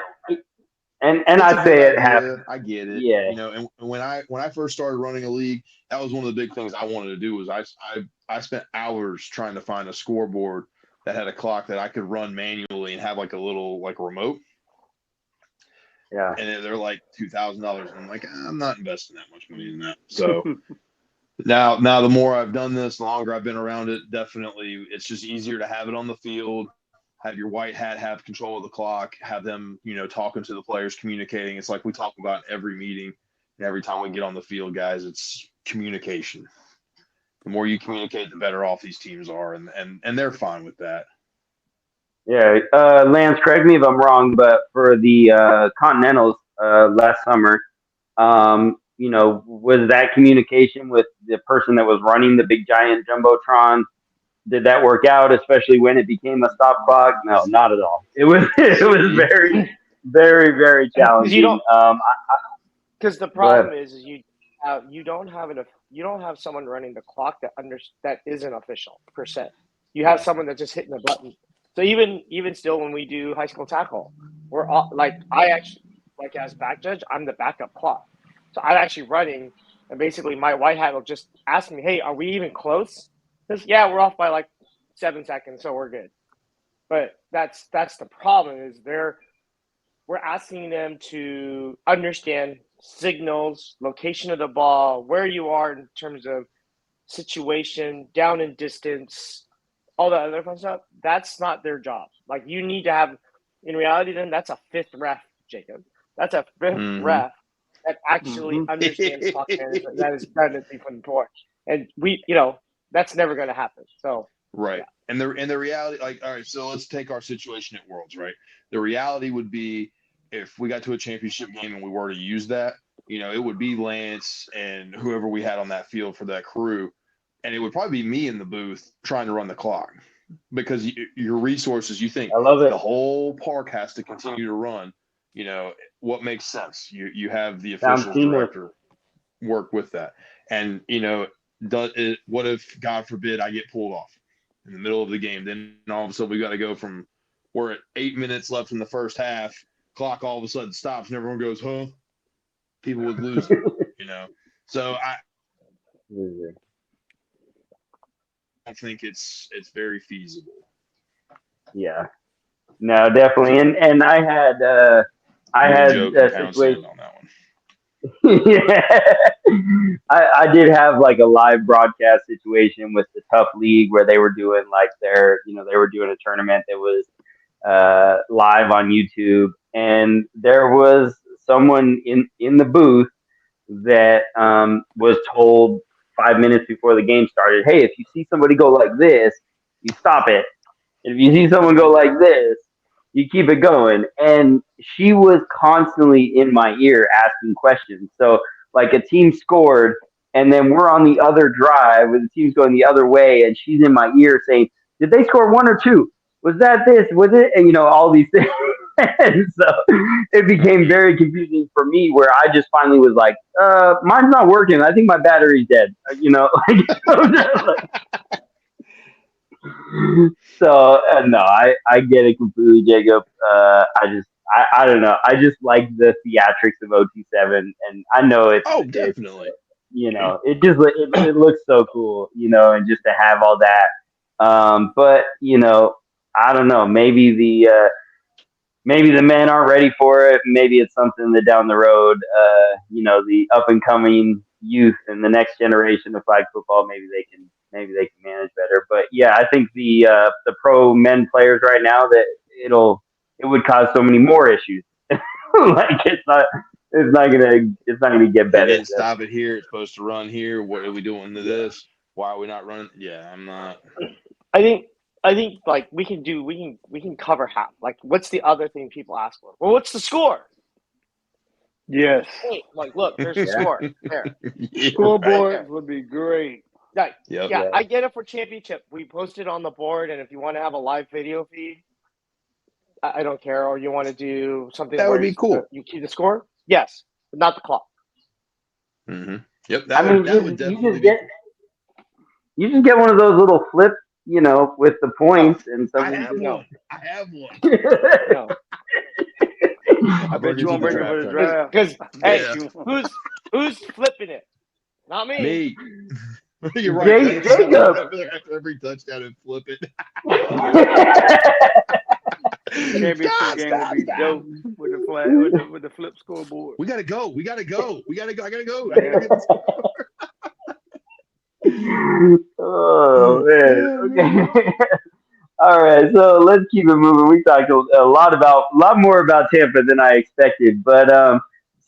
and I say it happens. I get it. Yeah. And when I first started running a league, that was one of the big things I wanted to do. Was I spent hours trying to find a scoreboard that had a clock that I could run manually and have like a little remote. Yeah. And they're like $2,000. I'm like, I'm not investing that much money in that. So now the more I've done this, the longer I've been around it, definitely it's just easier to have it on the field. Have your white hat have control of the clock, have them, talking to the players, communicating. It's like we talk about every meeting and every time we get on the field, guys, it's communication. The more you communicate, the better off these teams are, and they're fine with that. Yeah. Lance, correct me if I'm wrong, but for the Continentals last summer, was that communication with the person that was running the big giant jumbotron? Did that work out, especially when it became a stop clock? No, not at all. It was very, very, very challenging. Because the problem is you don't have someone running the clock that isn't official per se. You have someone that's just hitting the button. So even still, when we do high school tackle, we're all as back judge, I'm the backup clock. So I'm actually running, and basically my white hat will just ask me, "Hey, are we even close?" Because we're off by like 7 seconds, so we're good. But that's the problem is we're asking them to understand signals, location of the ball, where you are in terms of situation, down and distance, all that other fun stuff. That's not their job. Like you need to have, in reality, then that's a fifth ref, Jacob. That's a fifth ref that actually understands clock management. That is definitely important. And that's never going to happen. So right. And the reality, all right, so let's take our situation at Worlds, right? The reality would be if we got to a championship game and we were to use that, it would be Lance and whoever we had on that field for that crew. And it would probably be me in the booth trying to run the clock because your resources, you think I love it. The whole park has to continue to run. What makes sense? You have the official director work with that. And, what if, God forbid, I get pulled off in the middle of the game? Then all of a sudden we got to go from we're at 8 minutes left in the first half, clock all of a sudden stops and everyone goes, huh? People would lose, So I think it's very feasible. Yeah. No, definitely. And I had a situation on that one. yeah. I did have like a live broadcast situation with the Tough League where they were doing they were doing a tournament that was live on YouTube, and there was someone in the booth that was told 5 minutes before the game started, hey, if you see somebody go like this, you stop it. If you see someone go like this, you keep it going. And she was constantly in my ear asking questions. So like a team scored and then we're on the other drive where the team's going the other way and she's in my ear saying, did they score 1 or 2? Was that this? Was it? And all these things. And so it became very confusing for me where I just finally was like, mine's not working. I think my battery's dead. So no, I get it completely, Jacob. I don't know. I just like the theatrics of OT7, and I know Oh, it's definitely. it looks so cool, and just to have all that. But I don't know. Maybe the men aren't ready for it. Maybe it's something that down the road, the up and coming youth and the next generation of flag football, maybe they can manage better. But yeah, I think the pro men players right now that it would cause so many more issues. Like it's not gonna get They better. didn't stop it here. It's supposed to run here. What are we doing to this? Why are we not running? Yeah, I'm not. I think like we can cover half. Like, what's the other thing people ask for? Well, what's the score? Yes. Hey, like, look, there's the Yeah. score there. Yeah, Scoreboards right. would be great. Like, Yep. yeah, Yeah. I get it for championship. We post it on the board, and if you want to have a live video feed, I don't care. Or you want to do something That where would be cool. you keep the score, yes, but not the clock. Mm-hmm. Yep. I mean, That would you definitely just be get you just get one of those little flips, with the No, points, and I someone have just. no, one. I have one. no. I Bring bet it you to won't the bring it for draft, the Tony. draft. Because hey, Yeah. who's flipping it? Not me. Me. You're right. I just have to Jacob. run over there after every touchdown and flip it. Championship game would be dope with the flag with the flip scoreboard. We gotta go. I gotta go. I gotta go. Yeah. Get the score. Oh man. Oh, man. Okay. All right. So let's keep it moving. We talked a lot more about Tampa than I expected, but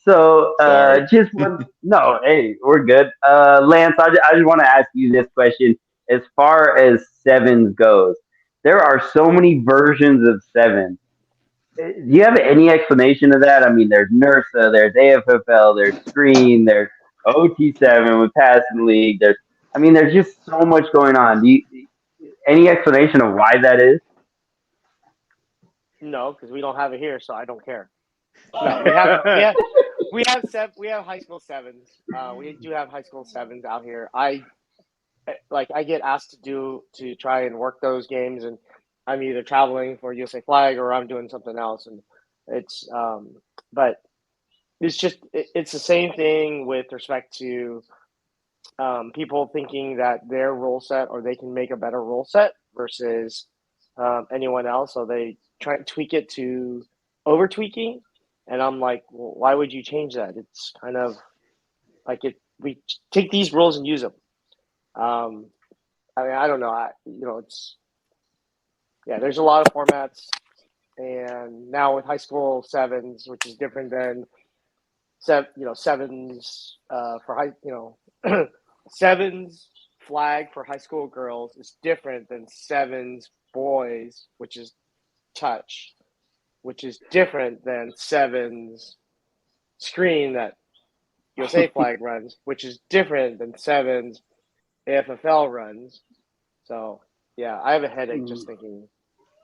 Sorry. just one. No, hey, we're good. Lance, I just want to ask you this question. As far as sevens goes, there are so many versions of sevens. Do you have any explanation of that? I mean, there's NERSA, there's AFFL, there's Screen, there's OT7 with passing league. There's just so much going on. Any explanation of why that is? No, because we don't have it here, so I don't care. No, we have high school sevens. We do have high school sevens out here. I get asked to try and work those games, and I'm either traveling for USA Flag or I'm doing something else, and it's but it's the same thing with respect to people thinking that their rule set or they can make a better rule set versus anyone else, so they try to tweak it to over tweaking, and I'm like, well, why would you change that? It's kind of like we take these rules and use them. I don't know. It's there's a lot of formats, and now with high school sevens, which is different than sevens for high, sevens flag for high school girls is different than sevens boys, which is touch, which is different than sevens screen that USA Flag runs, which is different than sevens AFFL runs. So yeah, I have a headache just thinking.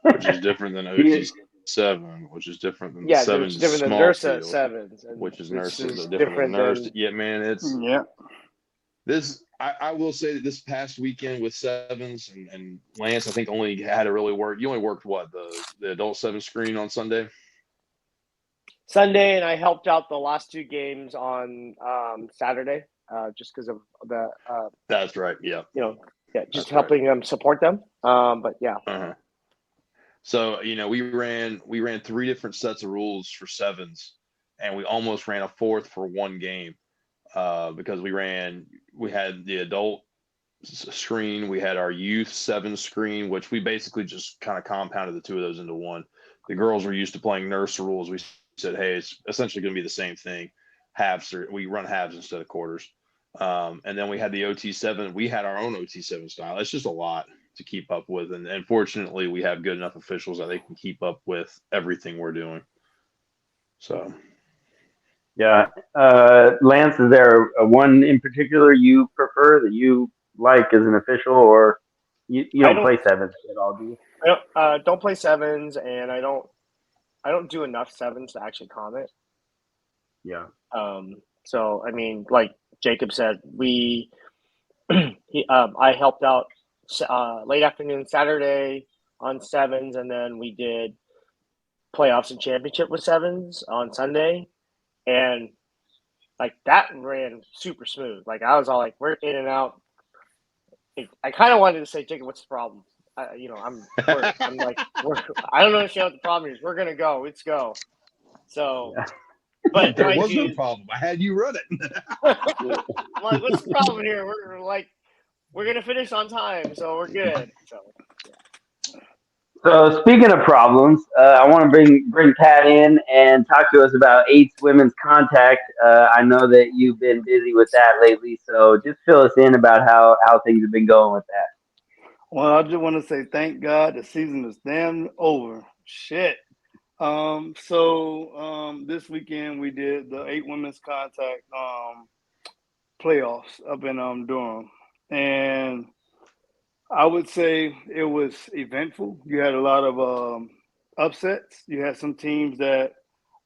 Which is different than OT7, which is different than the Yeah, sevens it's different than small NERSA field, sevens, and which is which NERSA, is different than NERSA. than Yeah, man, it's Yeah. this. I will say that this past weekend with sevens and Lance, I think only had to really work. You only worked what the adult seven screen on Sunday. Sunday, and I helped out the last two games on Saturday, just because of the That's right. Yeah. just That's helping them support them. But yeah. Uh-huh. So we ran 3 different sets of rules for sevens, and we almost ran a fourth for one game because we had the adult screen, we had our youth seven screen, which we basically just kind of compounded the two of those into one. The girls were used to playing nurse rules. We said, hey, it's essentially going to be the same thing. We run halves instead of quarters. And then we had the OT7. We had our own OT7 style. It's just a lot to keep up with. And fortunately, we have good enough officials that they can keep up with everything we're doing. So. Yeah. Lance, is there a one in particular you prefer that you like as an official, or you don't play sevens at all, do you? I don't play sevens, and I don't do enough sevens to actually comment. Yeah. So I mean, like Jacob said, I helped out late afternoon Saturday on sevens, and then we did playoffs and championship with sevens on Sunday, and like that ran super smooth. Like I was all like, we're in and out. I kind of wanted to say, Jacob, what's the problem? I'm like, I don't understand what the problem is. We're gonna go. Let's go. So, but there was no problem. I had you run it. I'm like, what's the problem here? We're gonna finish on time, so we're good. So speaking of problems, I want to bring Pat in and talk to us about AIDS women's contact. I know that you've been busy with that lately, so just fill us in about how things have been going with that. Well, I just want to say thank God the season is damn over. Shit. This weekend we did the 8 women's contact playoffs up in Durham, and I would say it was eventful. You had a lot of upsets. You had some teams that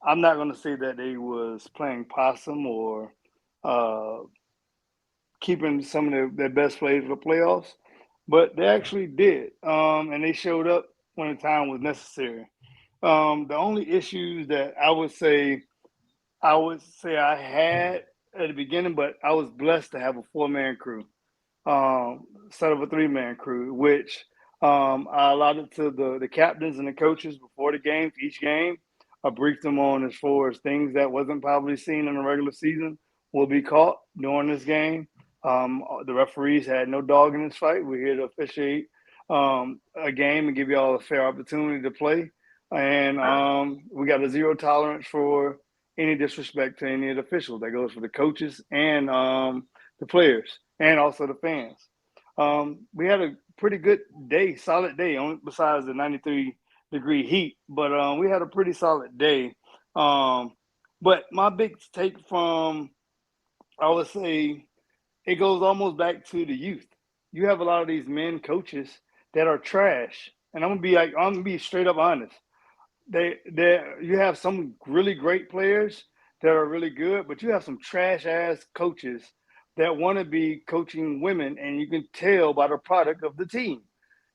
I'm not going to say that they was playing possum or uh, keeping some of their best players for the playoffs, but they actually did, and they showed up when the time was necessary. The only issues that I would say I had at the beginning, but I was blessed to have a 4-man crew, instead of a 3-man crew, which I allowed it to the captains and the coaches before the game, for each game. I briefed them on as far as things that wasn't probably seen in the regular season will be caught during this game. The referees had no dog in this fight. We're here to officiate a game and give you all a fair opportunity to play. And we got a zero tolerance for any disrespect to any of the officials. That goes for the coaches and the players and also the fans. We had a pretty good day, solid day, besides the 93-degree heat, but we had a pretty solid day. But my big take from, I would say, it goes almost back to the youth. You have a lot of these men coaches that are trash, and I'm gonna be straight up honest. You have some really great players that are really good, but you have some trash ass coaches that want to be coaching women, and you can tell by the product of the team.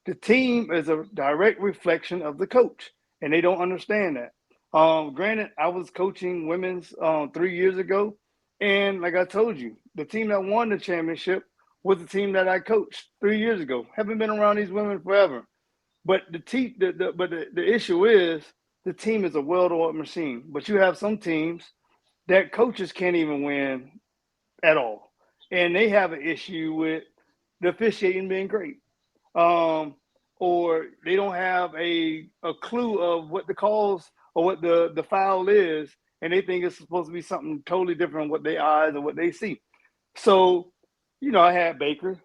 The team is a direct reflection of the coach, and they don't understand that. Granted, I was coaching women's 3 years ago, and like I told you, the team that won the championship was the team that I coached 3 years ago. Haven't been around these women forever, but the issue is the team is a well-oiled machine. But you have some teams that coaches can't even win at all, and they have an issue with the officiating being great, or they don't have a clue of what the calls or what the foul is, and they think it's supposed to be something totally different than what they eyes or what they see. So, I had Baker,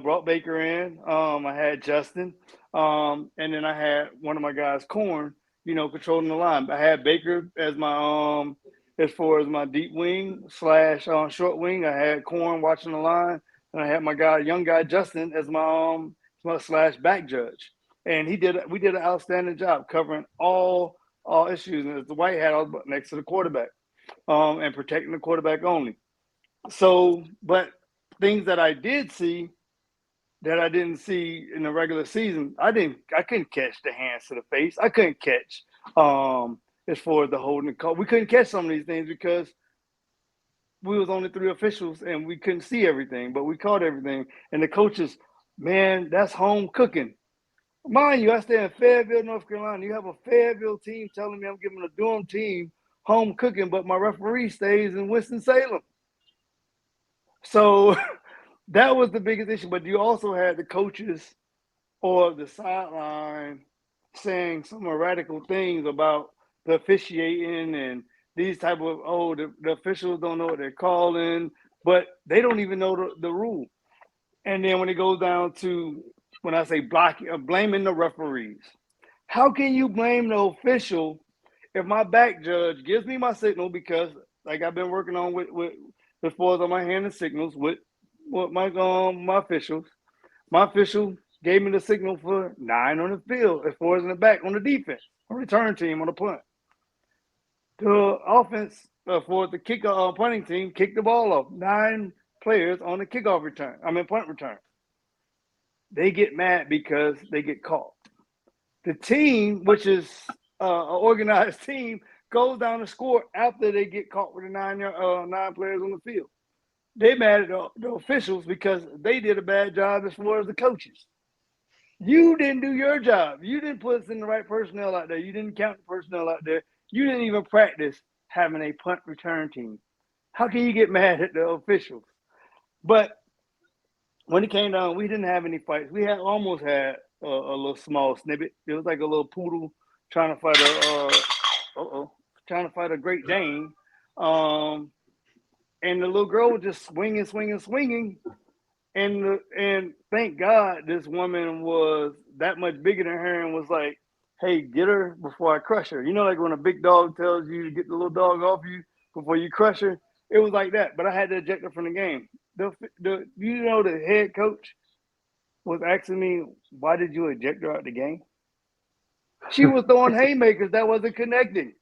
brought Baker in. I had Justin, and then I had one of my guys, Corn, controlling the line. I had Baker as my as far as my deep wing slash short wing. I had Corn watching the line, and I had my young guy Justin, as my slash back judge. And we did an outstanding job covering all issues. And as the white hat, I was next to the quarterback, and protecting the quarterback only. So, but things that I did see that I didn't see in the regular season, I couldn't catch the hands to the face. I couldn't catch as far as the holding the call. We couldn't catch some of these things because we was only 3 officials and we couldn't see everything, but we caught everything. And the coaches, man, that's home cooking. Mind you, I stay in Fayetteville, North Carolina. You have a Fayetteville team telling me I'm giving a Durham team home cooking, but my referee stays in Winston-Salem. So that was the biggest issue. But you also had the coaches or the sideline saying some radical things about the officiating and these type of, the officials don't know what they're calling, but they don't even know the rule. And then when it goes down to, when I say blaming the referees, how can you blame the official if my back judge gives me my signal? Because like I've been working on with as far as on my hand and signals with my officials. My official gave me the signal for 9 on the field as far as in the back on the defense, on return team, on the punt. The offense for the punting team kicked the ball off. 9 players on the punt return. They get mad because they get caught. The team, which is an organized team, goes down to score after they get caught with the 9 players on the field. They mad at the officials because they did a bad job as far as the coaches. You didn't do your job. You didn't put us in the right personnel out there. You didn't count the personnel out there. You didn't even practice having a punt return team. How can you get mad at the officials? But when it came down, we didn't have any fights. We almost had a little small snippet. It was like a little poodle trying to fight a Great Dane. And the little girl was just swinging. And thank God this woman was that much bigger than her and was like, hey, get her before I crush her. You know, like when a big dog tells you to get the little dog off you before you crush her? It was like that. But I had to eject her from the game. The head coach was asking me, why did you eject her out the game? She was throwing haymakers that wasn't connecting.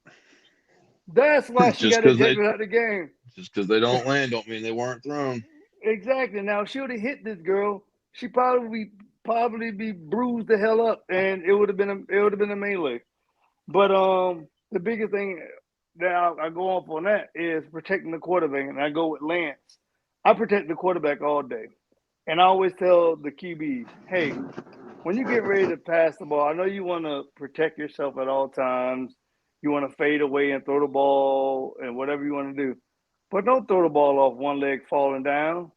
That's why she got ejected out the game. Just because they don't land don't mean they weren't thrown. Exactly. Now, if she would have hit this girl, she probably be bruised the hell up, and it would have been a melee. But the biggest thing that I go off on that is protecting the quarterback, and I go with Lance. I protect the quarterback all day, and I always tell the QBs, hey, when you get ready to pass the ball, I know you want to protect yourself at all times. You want to fade away and throw the ball and whatever you want to do. But don't throw the ball off one leg falling down.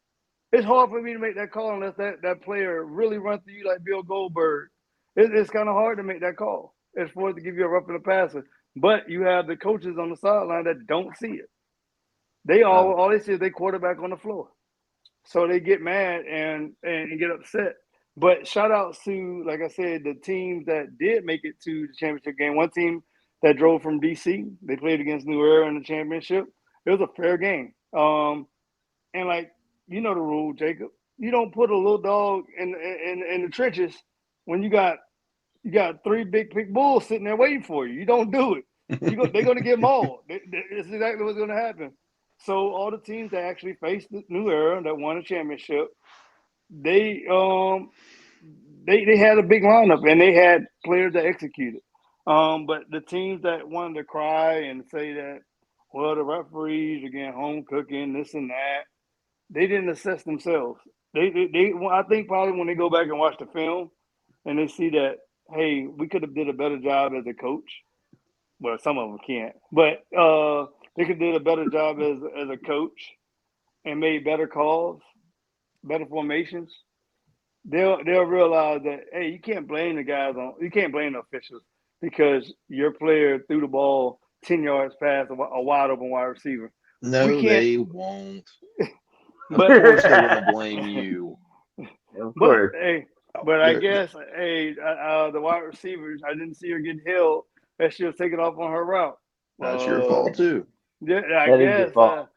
It's hard for me to make that call unless that player really runs through you like Bill Goldberg. It's kind of hard to make that call. It's for it to give you a roughing the passer. But you have the coaches on the sideline that don't see it. They all they see is their quarterback on the floor. So they get mad and get upset. But shout out to, like I said, the teams that did make it to the championship game. One team that drove from DC, they played against New Era in the championship. It was a fair game. And like, you know the rule, Jacob. You don't put a little dog in the trenches when you got 3 big pit bulls sitting there waiting for you. You don't do it. They're going to get mauled. That's exactly what's going to happen. So all the teams that actually faced the New Era that won a championship, they had a big lineup and they had players that executed. But the teams that wanted to cry and say that, well, the referees are getting home cooking, this and that, they didn't assess themselves. I think probably when they go back and watch the film and they see that, hey, we could have did a better job as a coach. Well, some of them can't, but they could have did a better job as a coach and made better calls, better formations. They'll realize that, hey, you can't blame the officials because your player threw the ball 10 yards past a wide open wide receiver. No, they won't. Of course they're going to blame you. Of course. But I guess, the wide receivers, I didn't see her get held as she was taking off on her route. That's your fault too. Yeah, I That is guess. your fault.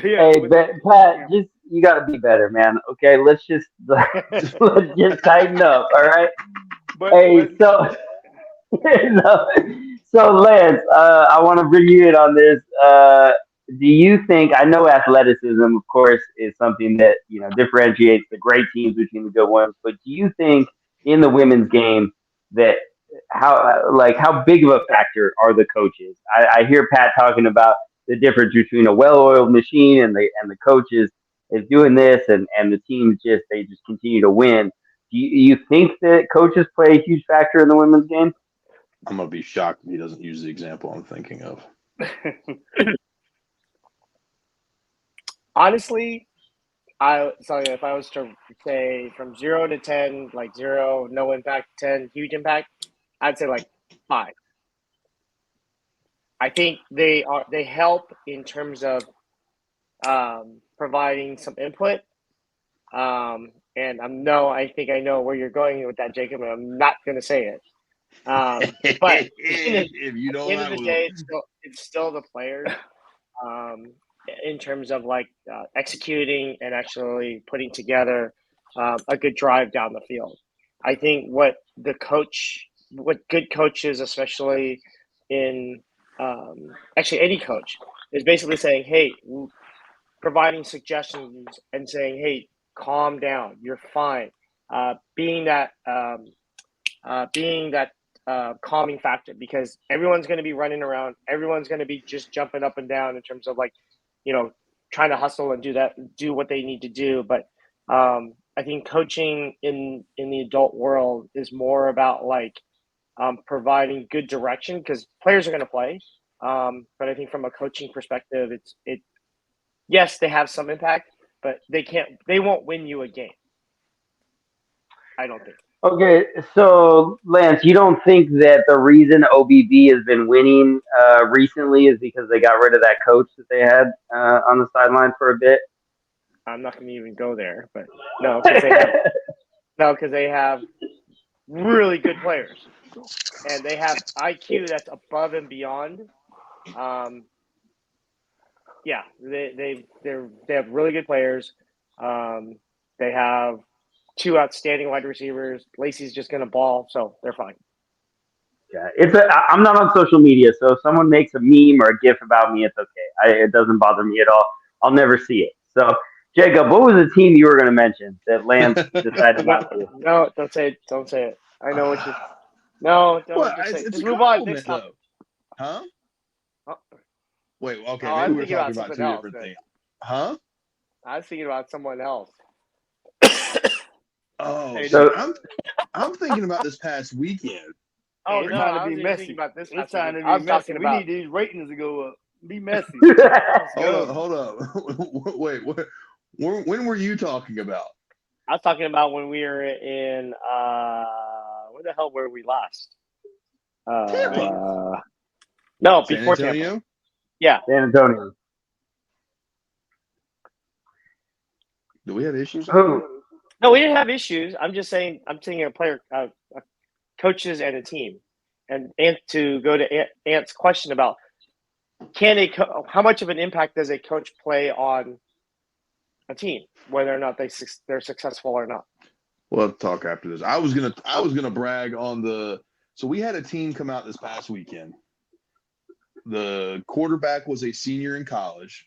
Yeah, Hey, Pat, just you got to be better, man. Okay, let's just tighten up. All right. So Lance, I want to bring you in on this. Do you think? I know athleticism, of course, is something that differentiates the great teams between the good ones. But do you think in the women's game that how big of a factor are the coaches? I hear Pat talking about the difference between a well-oiled machine and the coaches is doing this, and the teams just continue to win. Do you think that coaches play a huge factor in the women's game? I'm gonna be shocked if he doesn't use the example I'm thinking of. Honestly, if I was to say from 0 to 10, like 0, no impact, 10, huge impact, I'd say like 5. I think they help in terms of providing some input. And I think I know where you're going with that, Jacob, and I'm not going to say it. But if you don't, at the end of the day, it's still the players. In terms of executing and actually putting together a good drive down the field. I think what good coaches, especially in actually any coach, is basically saying, hey, providing suggestions and saying, hey, calm down, you're fine. Being that calming factor because everyone's going to be running around. Everyone's going to be just jumping up and down in terms of like, trying to hustle and do what they need to do. But I think coaching in the adult world is more about like providing good direction because players are going to play. But I think from a coaching perspective, yes, they have some impact, but they won't win you a game. I don't think. Okay, so Lance, you don't think that the reason OBB has been winning recently is because they got rid of that coach that they had on the sideline for a bit? I'm not going to even go there, but no, because they have really good players, and they have IQ that's above and beyond. Yeah, they have really good players. They have two outstanding wide receivers. Lacey's just going to ball, so they're fine. Yeah, I'm not on social media, so if someone makes a meme or a GIF about me, it's okay. It doesn't bother me at all. I'll never see it. So, Jacob, what was the team you were going to mention that Lance decided not to? No, don't say it. Don't say it. I know what you. No, don't. Well, Just say it. it's Just a move on. Next compliment, topic. though. Huh? Oh, Wait, okay, I'm maybe we're thinking talking about about something two else. different things. Huh? I was thinking about someone else. Oh, Hey, so So, I'm thinking about this past weekend. Oh It's no, trying I to be was even thinking messy. about this. It's trying to I be was messy. talking We about. need these ratings to go up. Be messy. Let's go. Hold up. Wait, when were you talking about? I was talking about when we were in. Where the hell were we last? Tampa. No, San before Tampa. Antonio? Yeah. San Antonio. Do we have issues? Who? No, we didn't have issues. I'm just saying. I'm saying a player, coaches, and a team, and to go to Ant's question about how much of an impact does a coach play on a team, whether or not they're successful or not. We'll have to talk after this. I was gonna brag on so we had a team come out this past weekend. The quarterback was a senior in college.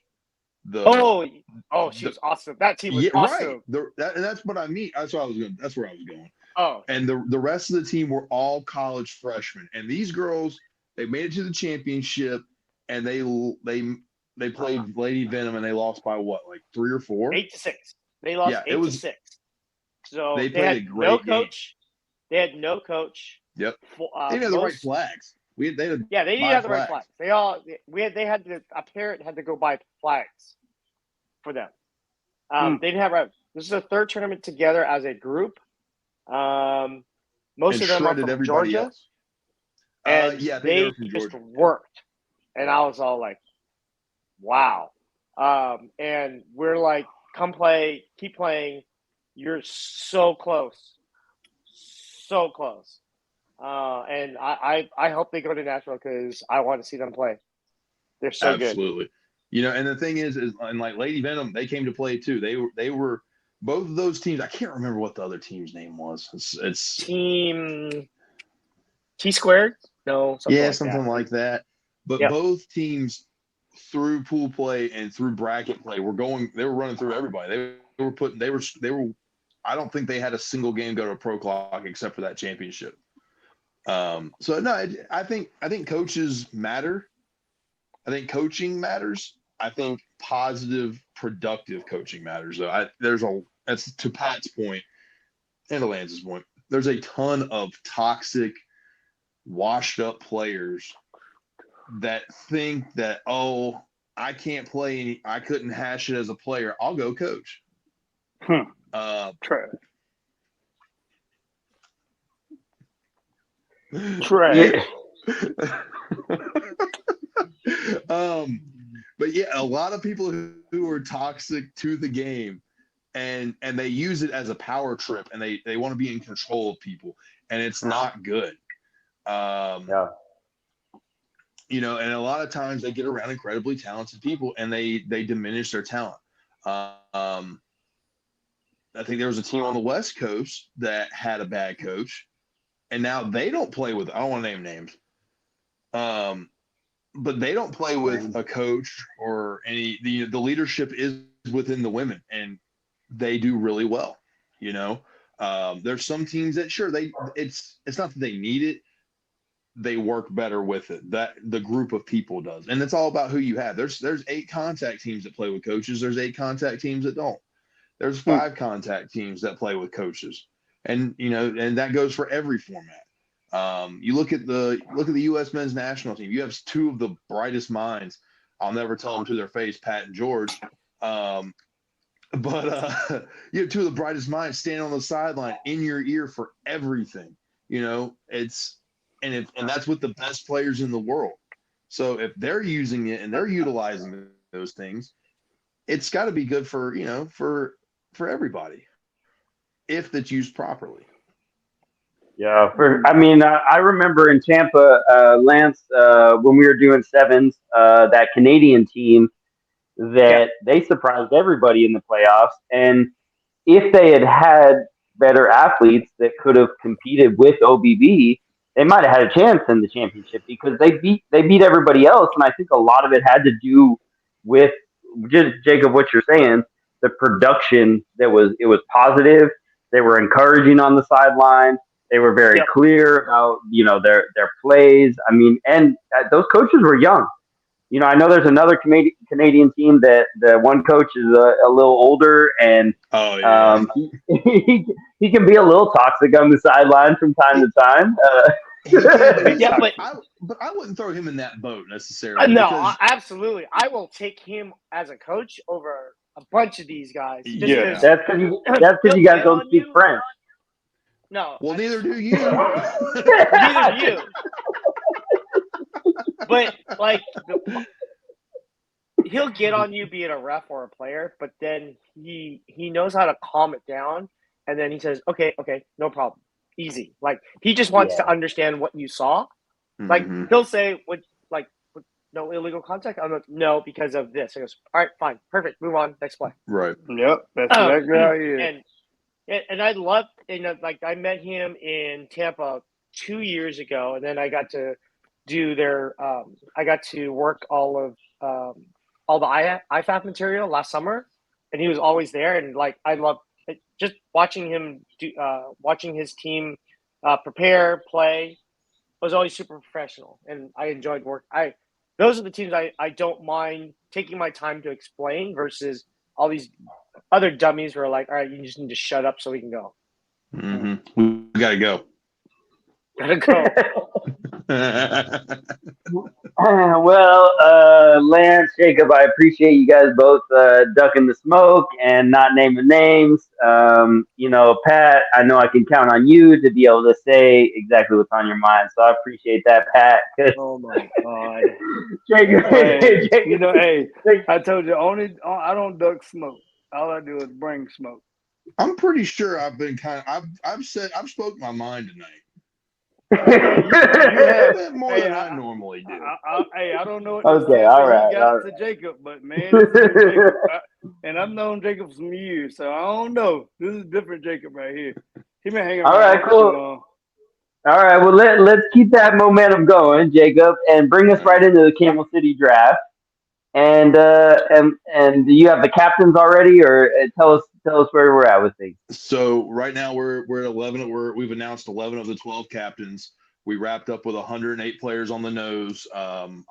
She was awesome. That team was awesome. Right. And that's what I mean. That's where I was going. Oh. And the rest of the team were all college freshmen. And these girls, they made it to the championship, and they played Lady Venom, and they lost by what, like 3 or 4? 8-6. They lost 8-6. So they had a great coach. They had no coach. Yep. They didn't have the right flags. They didn't have the right flags. They had a parent had to go buy flags for them. They didn't have this is the third tournament together as a group. Most of them are from Georgia. Else. And they just worked. And I was all like, wow. And we're like, come play, keep playing. You're so close. So close. And I hope they go to Nashville because I want to see them play. They're so good. Absolutely. And the thing is and like Lady Venom, they came to play too. They were both of those teams. I can't remember what the other team's name was. It's Team T squared? No, something like that. But both teams through pool play and through bracket play they were running through everybody. They were I don't think they had a single game go to a pro clock except for that championship. So no, I think coaches matter. I think coaching matters. I think positive, productive coaching matters. Though that's to Pat's point and to Lance's point. There's a ton of toxic, washed up players that think that, oh, I can't play I couldn't hash it as a player. I'll go coach. Trash. But yeah, a lot of people who are toxic to the game and they use it as a power trip and they want to be in control of people, and it's not good. And a lot of times they get around incredibly talented people and they diminish their talent. I think there was a team on the West Coast that had a bad coach, and now they don't play with, I don't want to name names, but they don't play with a coach or the leadership is within the women, and they do really well. There's some teams that sure it's not that they need it, they work better with it. That the group of people does, and it's all about who you have. There's 8 contact teams that play with coaches. There's 8 contact teams that don't. There's 5 contact teams that play with coaches, and and that goes for every format. You look at the U.S. men's national team. You have 2 of the brightest minds. I'll never tell them to their face, Pat and George. But you have 2 of the brightest minds standing on the sideline in your ear for everything. And that's with the best players in the world. So if they're using it and they're utilizing those things, it's got to be good for everybody if it's used properly. Yeah, I remember in Tampa, Lance, when we were doing sevens, that Canadian team that they surprised everybody in the playoffs. And if they had better athletes that could have competed with OBB, they might have had a chance in the championship because they beat everybody else. And I think a lot of it had to do with just Jacob, what you're saying, the production it was positive. They were encouraging on the sideline. They were very clear about their plays. I mean, and those coaches were young. I know there's another Canadian team that the one coach is a little older, and he can be a little toxic on the sideline from time to time. But I wouldn't throw him in that boat necessarily. No, absolutely. I will take him as a coach over a bunch of these guys. That's because you guys don't speak French. No. Well, neither do you. Neither do you. But he'll get on you being a ref or a player, but then he knows how to calm it down, and then he says, "Okay, no problem, easy." Like he just wants to understand what you saw. Like he'll say, "Would no illegal contact?" I'm like, "No, because of this." He goes, "All right, fine, perfect, move on, next play." Right. Yep, that's exactly how he is. And I love, I met him in Tampa 2 years ago, and then I got to do I got to work all the IFAF material last summer, and he was always there. And I love just watching him watching his team prepare, play. Was always super professional, and I enjoyed work. Those are the teams I don't mind taking my time to explain versus all these other dummies who are like, all right, you just need to shut up so we can go. We gotta go. Well, Lance, Jacob, I appreciate you guys both ducking the smoke and not naming names. Pat, I know I can count on you to be able to say exactly what's on your mind, so I appreciate that, Pat. Oh my God, Jacob, I told you I don't duck smoke. All I do is bring smoke. I'm pretty sure I've been I've spoken my mind tonight. You have more than I normally do. I don't know what to Jacob, but man, Jacob, and I've known Jacob some years, so I don't know. This is different Jacob right here. He been hanging around. All right, cool. All right, well let's keep that momentum going, Jacob, and bring us right into the Camel City draft. And do you have the captains already, or tell us where we're at with things? So right now we're at 11. We've announced 11 of the 12 captains. We wrapped up with 108 players on the nose.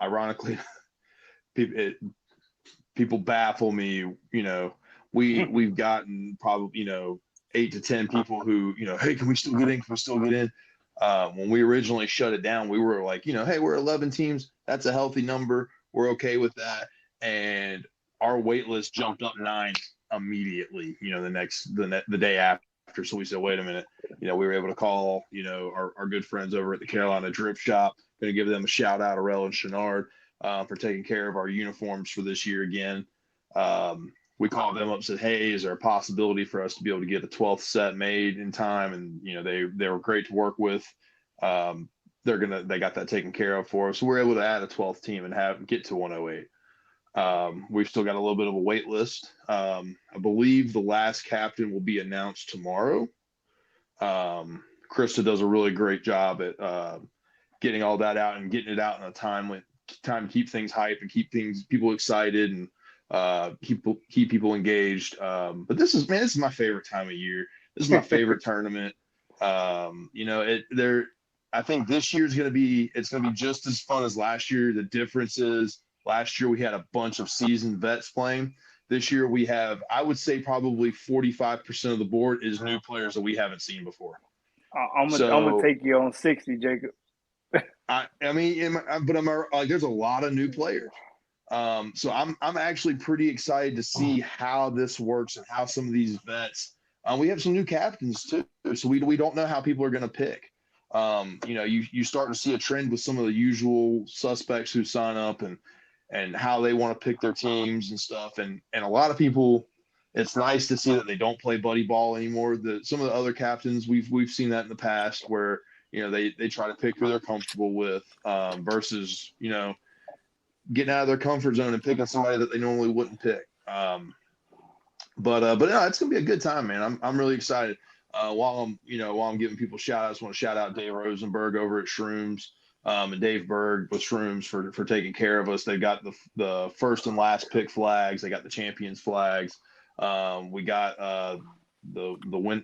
Ironically, people baffle me. We've gotten probably 8 to 10 people who hey, can we still get in? Can we still get in? When we originally shut it down, we were like, hey, we're 11 teams. That's a healthy number. We're okay with that. And our wait list jumped up 9 immediately, the day after. So we said, wait a minute, we were able to call, our good friends over at the Carolina Drip Shop. Going to give them a shout out, Arel and Chenard, for taking care of our uniforms for this year again. We called them up, said, hey, is there a possibility for us to be able to get a 12th set made in time? And, they were great to work with. They got that taken care of for us. So we're able to add a 12th team and get to 108. We've still got a little bit of a wait list. I believe the last captain will be announced tomorrow. Krista does a really great job at getting all that out and getting it out in a time to keep things hype and keep people excited and keep people engaged. But this is my favorite time of year. This is my favorite tournament. I think this year's going to be just as fun as last year. The difference is last year we had a bunch of seasoned vets playing. This year we have, I would say, probably 45% of the board is new players that we haven't seen before. I'm gonna take you on 60, Jacob. There's a lot of new players. So I'm actually pretty excited to see how this works and how some of these vets. We have some new captains too, so we don't know how people are going to pick. You start to see a trend with some of the usual suspects who sign up and how they want to pick their teams and stuff. And a lot of people, it's nice to see that they don't play buddy ball anymore. Some of the other captains, we've seen that in the past where they try to pick who they're comfortable with versus getting out of their comfort zone and picking somebody that they normally wouldn't pick. But no, it's gonna be a good time, man. I'm really excited. While I'm giving people shout outs, I want to shout out Dave Rosenberg over at Shrooms, and Dave Berg with Shrooms for taking care of us. They've got the first and last pick flags. They got the champions flags. We got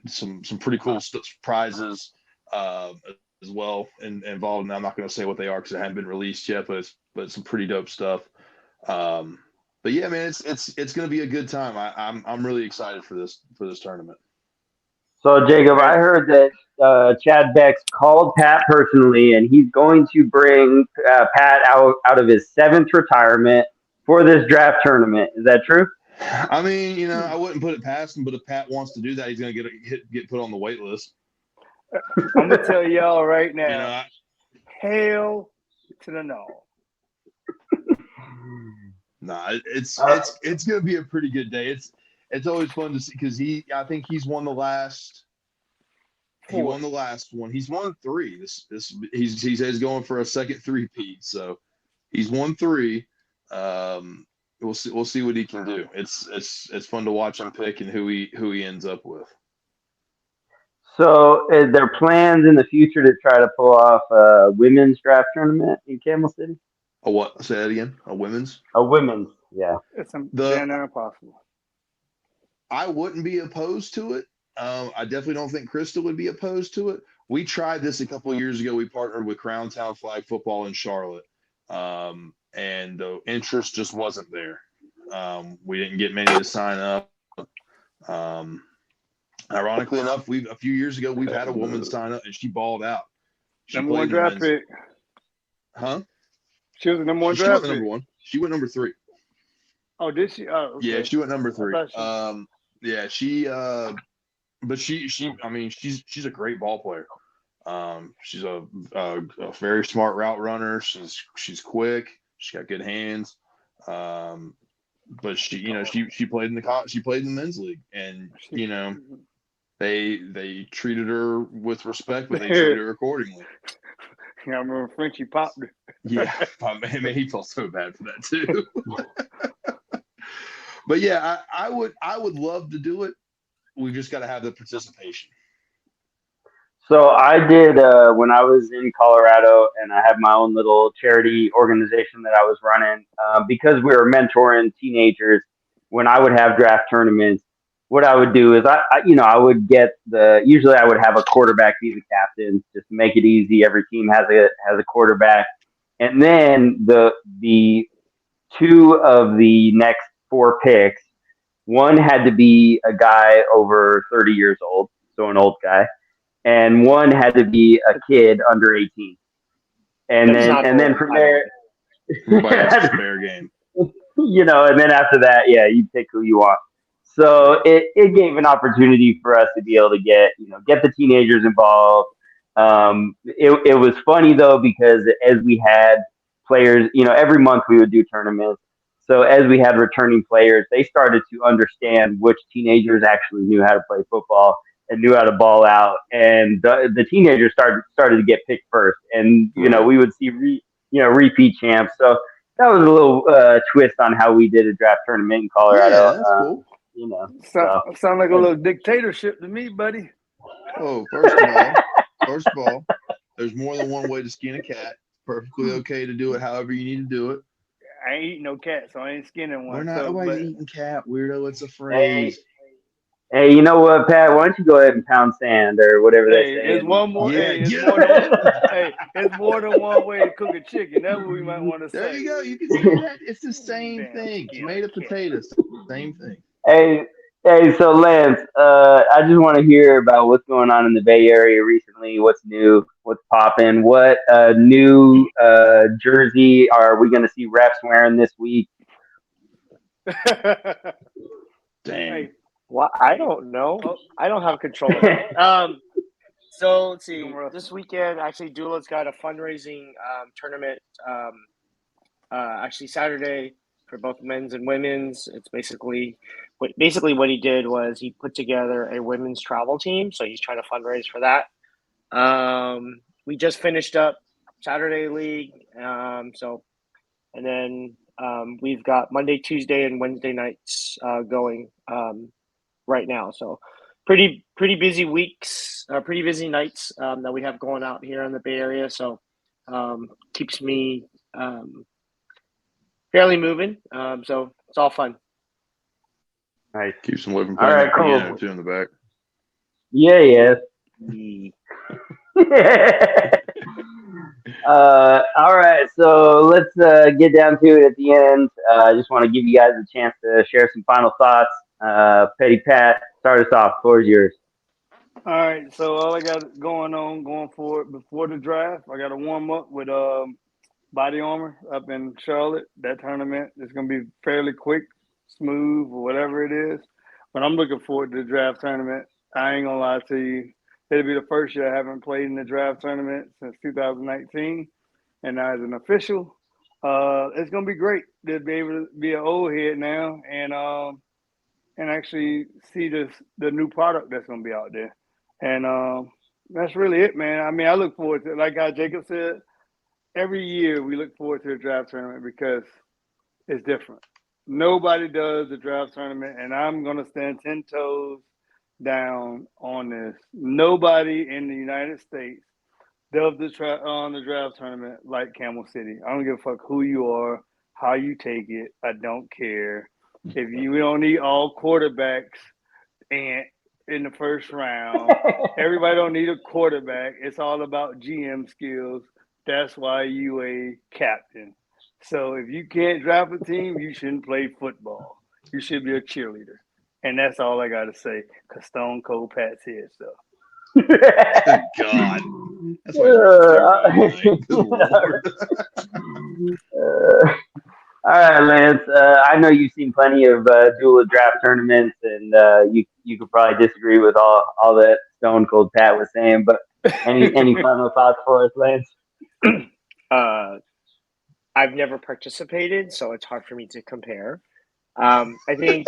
some pretty cool prizes as well involved. And I'm not going to say what they are because they haven't been released yet, but some pretty dope stuff. But yeah, man, it's going to be a good time. I'm really excited for this tournament. So, Jacob, I heard that Chad Bex called Pat personally, and he's going to bring Pat out of his 7th retirement for this draft tournament. Is that true? I mean, I wouldn't put it past him, but if Pat wants to do that, he's going to get put on the wait list. I'm going to tell y'all right now, hell to the no. Nah, it's going to be a pretty good day. It's always fun to see because I think he's won the last. He won the last one. He's won 3. He's going for a second 3-peat. So he's won 3. We'll see what he can do. It's fun to watch him pick and who he ends up with. So, is there plans in the future to try to pull off a women's draft tournament in Camel City? A what? Say that again. A women's? A women's, yeah. It's impossible. I wouldn't be opposed to it. I definitely don't think Krista would be opposed to it. We tried this a couple of years ago. We partnered with Crown Town Flag Football in Charlotte, and the interest just wasn't there. We didn't get many to sign up. Ironically enough, a few years ago we've had a woman sign up and she balled out. Number 1 draft pick. Huh? She was the number 1 draft pick. Number 1. She went number 3. Oh, did she? Oh, okay. Yeah, she went number 3. Yeah, she. But she's a great ball player. She's a very smart route runner. She's quick. She's got good hands. But she played in the men's league, and they treated her with respect, but they treated her accordingly. Yeah, I remember Frenchie popped her. Yeah, man, he felt so bad for that too. But yeah, I would love to do it. We've just got to have the participation. So I did when I was in Colorado, and I had my own little charity organization that I was running because we were mentoring teenagers. When I would have draft tournaments, what I would do is I would get usually I would have a quarterback be the captain just to make it easy. Every team has a quarterback, and then the 2 of the next 4 picks, one had to be a guy over 30 years old, so an old guy. And one had to be a kid under 18. And then from there, that's a fair game. And then after that, yeah, you pick who you want. So it gave an opportunity for us to be able to get the teenagers involved. It was funny though, because as we had players, every month we would do tournaments. So as we had returning players, they started to understand which teenagers actually knew how to play football and knew how to ball out, and the teenagers started to get picked first, and we would see repeat champs. So that was a little twist on how we did a draft tournament in Colorado. Yeah, that's cool. Sound like a little dictatorship to me, buddy. Oh, first of all, there's more than one way to skin a cat. Perfectly okay to do it however you need to do it. I ain't eating no cat, so I ain't skinning one. Nobody's eating cat, weirdo. It's a phrase. Hey, you know what, Pat? Why don't you go ahead and pound sand or whatever they Hey, say it's in one more. Yeah, Hey, it's get more than one. it. Hey, it's more than one way to cook a chicken. That's what we might want to There say. you go. You can say that. It's the same Damn thing. scared Tomato, of cat. potatoes, same thing. Hey, hey, so Lance, I just want to hear about what's going on in the Bay Area recently. What's new? What's popping? What new jersey are we going to see refs wearing this week? Dang. Hey, Well, I don't know. oh, I don't have control of that. So let's you see. gonna This weekend, actually, Doula's got a fundraising tournament. Actually, Saturday for both men's and women's. It's basically what he did was he put together a women's travel team. So he's trying to fundraise for that. We just finished up Saturday league. And then we've got Monday, Tuesday, and Wednesday nights going right now. So pretty busy weeks, pretty busy nights that we have going out here in the Bay Area. So keeps me fairly moving. So it's all fun. Nice. Keeps them away from All playing right, that piano cool. too in the back. Yeah, yeah. All right, so let's get down to it at the end. I just want to give you guys a chance to share some final thoughts. Petty Pat, start us off. Floor is yours. all right. So all I got going forward before the draft, I got to warm up with Body Armor up in Charlotte. That tournament is going to be fairly quick, smooth, or whatever it is. But I'm looking forward to the draft tournament. I ain't gonna lie to you. It'll be the first year I haven't played in the draft tournament since 2019, and now as an official, it's gonna be great to be able to be an old head now and actually see the new product that's gonna be out there. And that's really it, man. I mean, I look forward to it. Like how Jacob said, every year we look forward to the draft tournament because it's different. Nobody does the draft tournament, and I'm gonna stand 10 toes down on this. Nobody in the United States does on the draft tournament like Camel City. I don't give a fuck who you are, how you take it. I don't care. If you we don't need all quarterbacks and in the first round. Everybody don't need a quarterback. It's all about GM skills. That's why you a captain. So if you can't draft a team, you shouldn't play football. You should be a cheerleader. And that's all I got to say. Because Stone Cold Pat said so. Good God. That's why you're up there tonight. Good Lord. All right, Lance. I know you've seen plenty of dual draft tournaments, and you could probably disagree with all that Stone Cold Pat was saying. But any final thoughts for us, Lance? I've never participated, so it's hard for me to compare. I think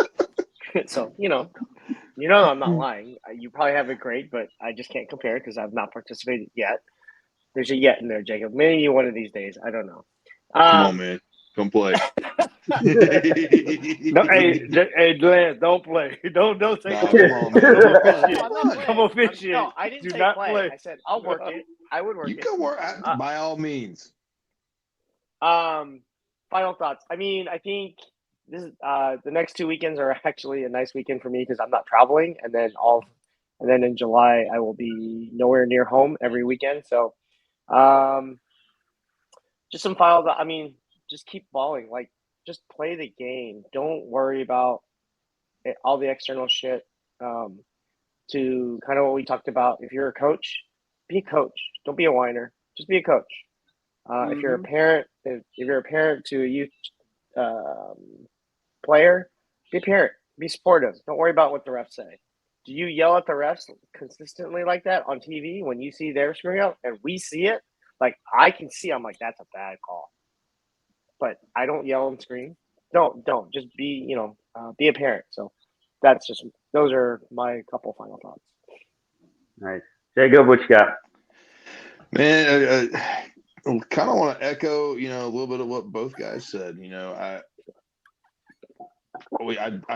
so. I'm not lying. You probably have it great, but I just can't compare because I've not participated yet. There's a yet in there, Jacob. Maybe one of these days. I don't know. Come on, man. Come play. No, hey, Lance, don't play. Don't take Nah, a come on, man. come No, officiate. I'm not Come playing. officiate. No, I didn't Do say not play. I said I'll work it. I would work You it. can work by all means. Final thoughts. I mean, I think this is the next 2 weekends are actually a nice weekend for me because I'm not traveling, and then in July I will be nowhere near home every weekend. So, just some final thoughts. I mean, just keep balling. Like, just play the game. Don't worry about all the external shit. To kind of what we talked about. If you're a coach, be a coach. Don't be a whiner. Just be a coach. If you're a parent, if you're a parent to a youth player, be a parent. Be supportive. Don't worry about what the refs say. Do you yell at the refs consistently like that on TV when you see they're screwing up and we see it? Like I can see, I'm like, that's a bad call. But I don't yell and scream. Don't. Just be, be a parent. So those are my couple final thoughts. Nice, Jacob. What you got? Man, I kind of want to echo, a little bit of what both guys said. I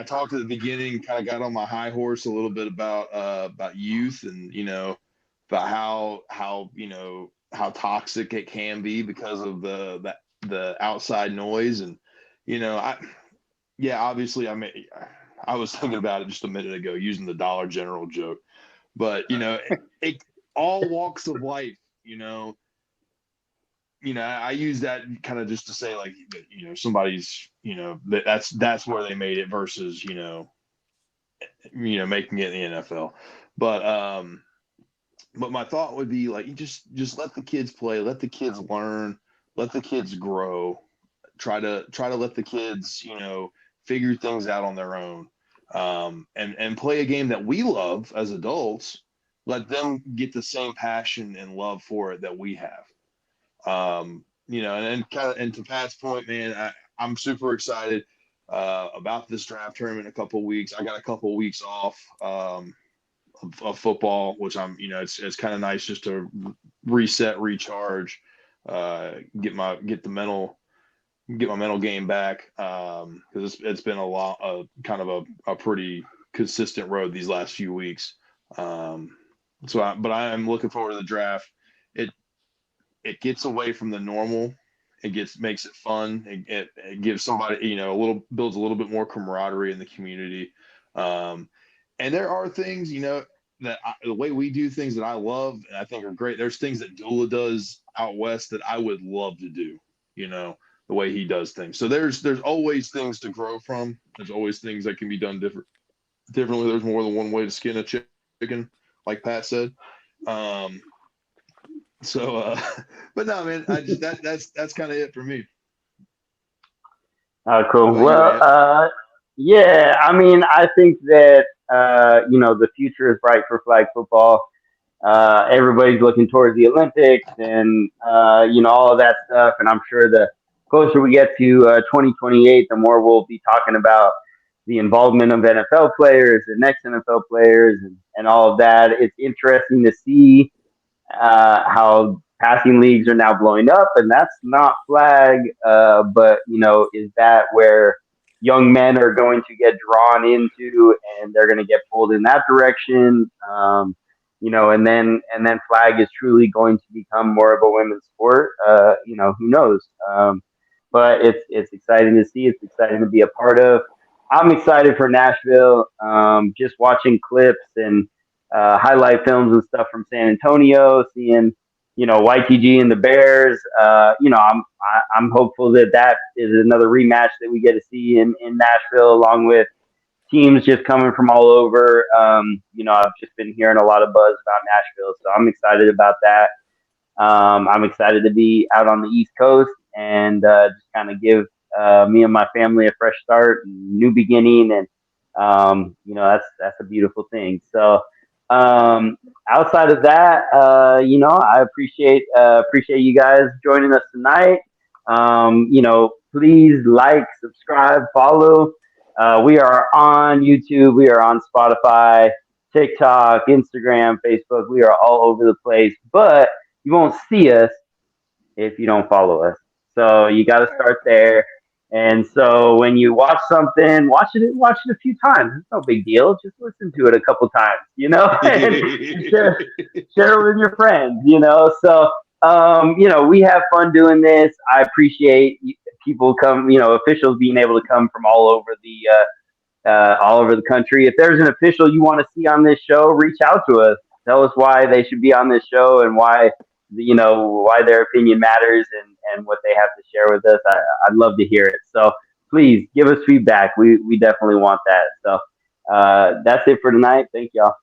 talked at the beginning, kind of got on my high horse a little bit about youth and about how toxic it can be because of the outside noise and obviously I was thinking about it just a minute ago, using the Dollar General joke. But it all walks of life. I use that kind of just to say, like, somebody's, that's where they made it versus, making it in the NFL. But my thought would be, like, you just let the kids play, let the kids learn, let the kids grow, try to let the kids, figure things out on their own, and play a game that we love as adults. Let them get the same passion and love for it that we have. And to Pat's point, man, I'm super excited about this draft tournament in a couple of weeks. I got a couple of weeks off of football, which it's kind of nice just to reset, recharge, get my mental game back, because it's been kind of a pretty consistent road these last few weeks. But I am looking forward to the draft. It gets away from the normal. It makes it fun. It gives somebody, builds a little bit more camaraderie in the community. And there are things, that the way we do things that I love and I think are great. There's things that Dula does out west that I would love to do, the way he does things. So there's always things to grow from. There's always things that can be done differently. There's more than one way to skin a chicken, like Pat said. But no, man, that's kind of it for me. Cool. Well, yeah, I mean, I think that, the future is bright for flag football. Everybody's looking towards the Olympics and, all of that stuff. And I'm sure the closer we get to 2028, the more we'll be talking about the involvement of NFL players and next NFL players and all of that. It's interesting to see how passing leagues are now blowing up, and that's not flag, but is that where young men are going to get drawn into, and they're going to get pulled in that direction? And then flag is truly going to become more of a women's sport. Who knows? But it's exciting to see. It's exciting to be a part of. I'm excited for Nashville. Just watching clips and highlight films and stuff from San Antonio, seeing YTG and the Bears. I'm hopeful that is another rematch that we get to see in Nashville, along with teams just coming from all over. I've just been hearing a lot of buzz about Nashville, so I'm excited about that. I'm excited to be out on the East Coast and just kind of give me and my family a fresh start, new beginning, and that's a beautiful thing. So outside of that, I appreciate you guys joining us tonight. Please like, subscribe, follow. We are on YouTube. We are on Spotify, TikTok, Instagram, Facebook. We are all over the place, but you won't see us if you don't follow us. So you got to start there. And so when you watch something, watch it a few times. It's no big deal. Just listen to it a couple times, and share it with your friends, So, we have fun doing this. I appreciate people officials being able to come from all over the country. If there's an official you want to see on this show, reach out to us. Tell us why they should be on this show and why their opinion matters and what they have to share with us. I'd love to hear it. So please give us feedback. We definitely want that. So that's it for tonight. Thank y'all.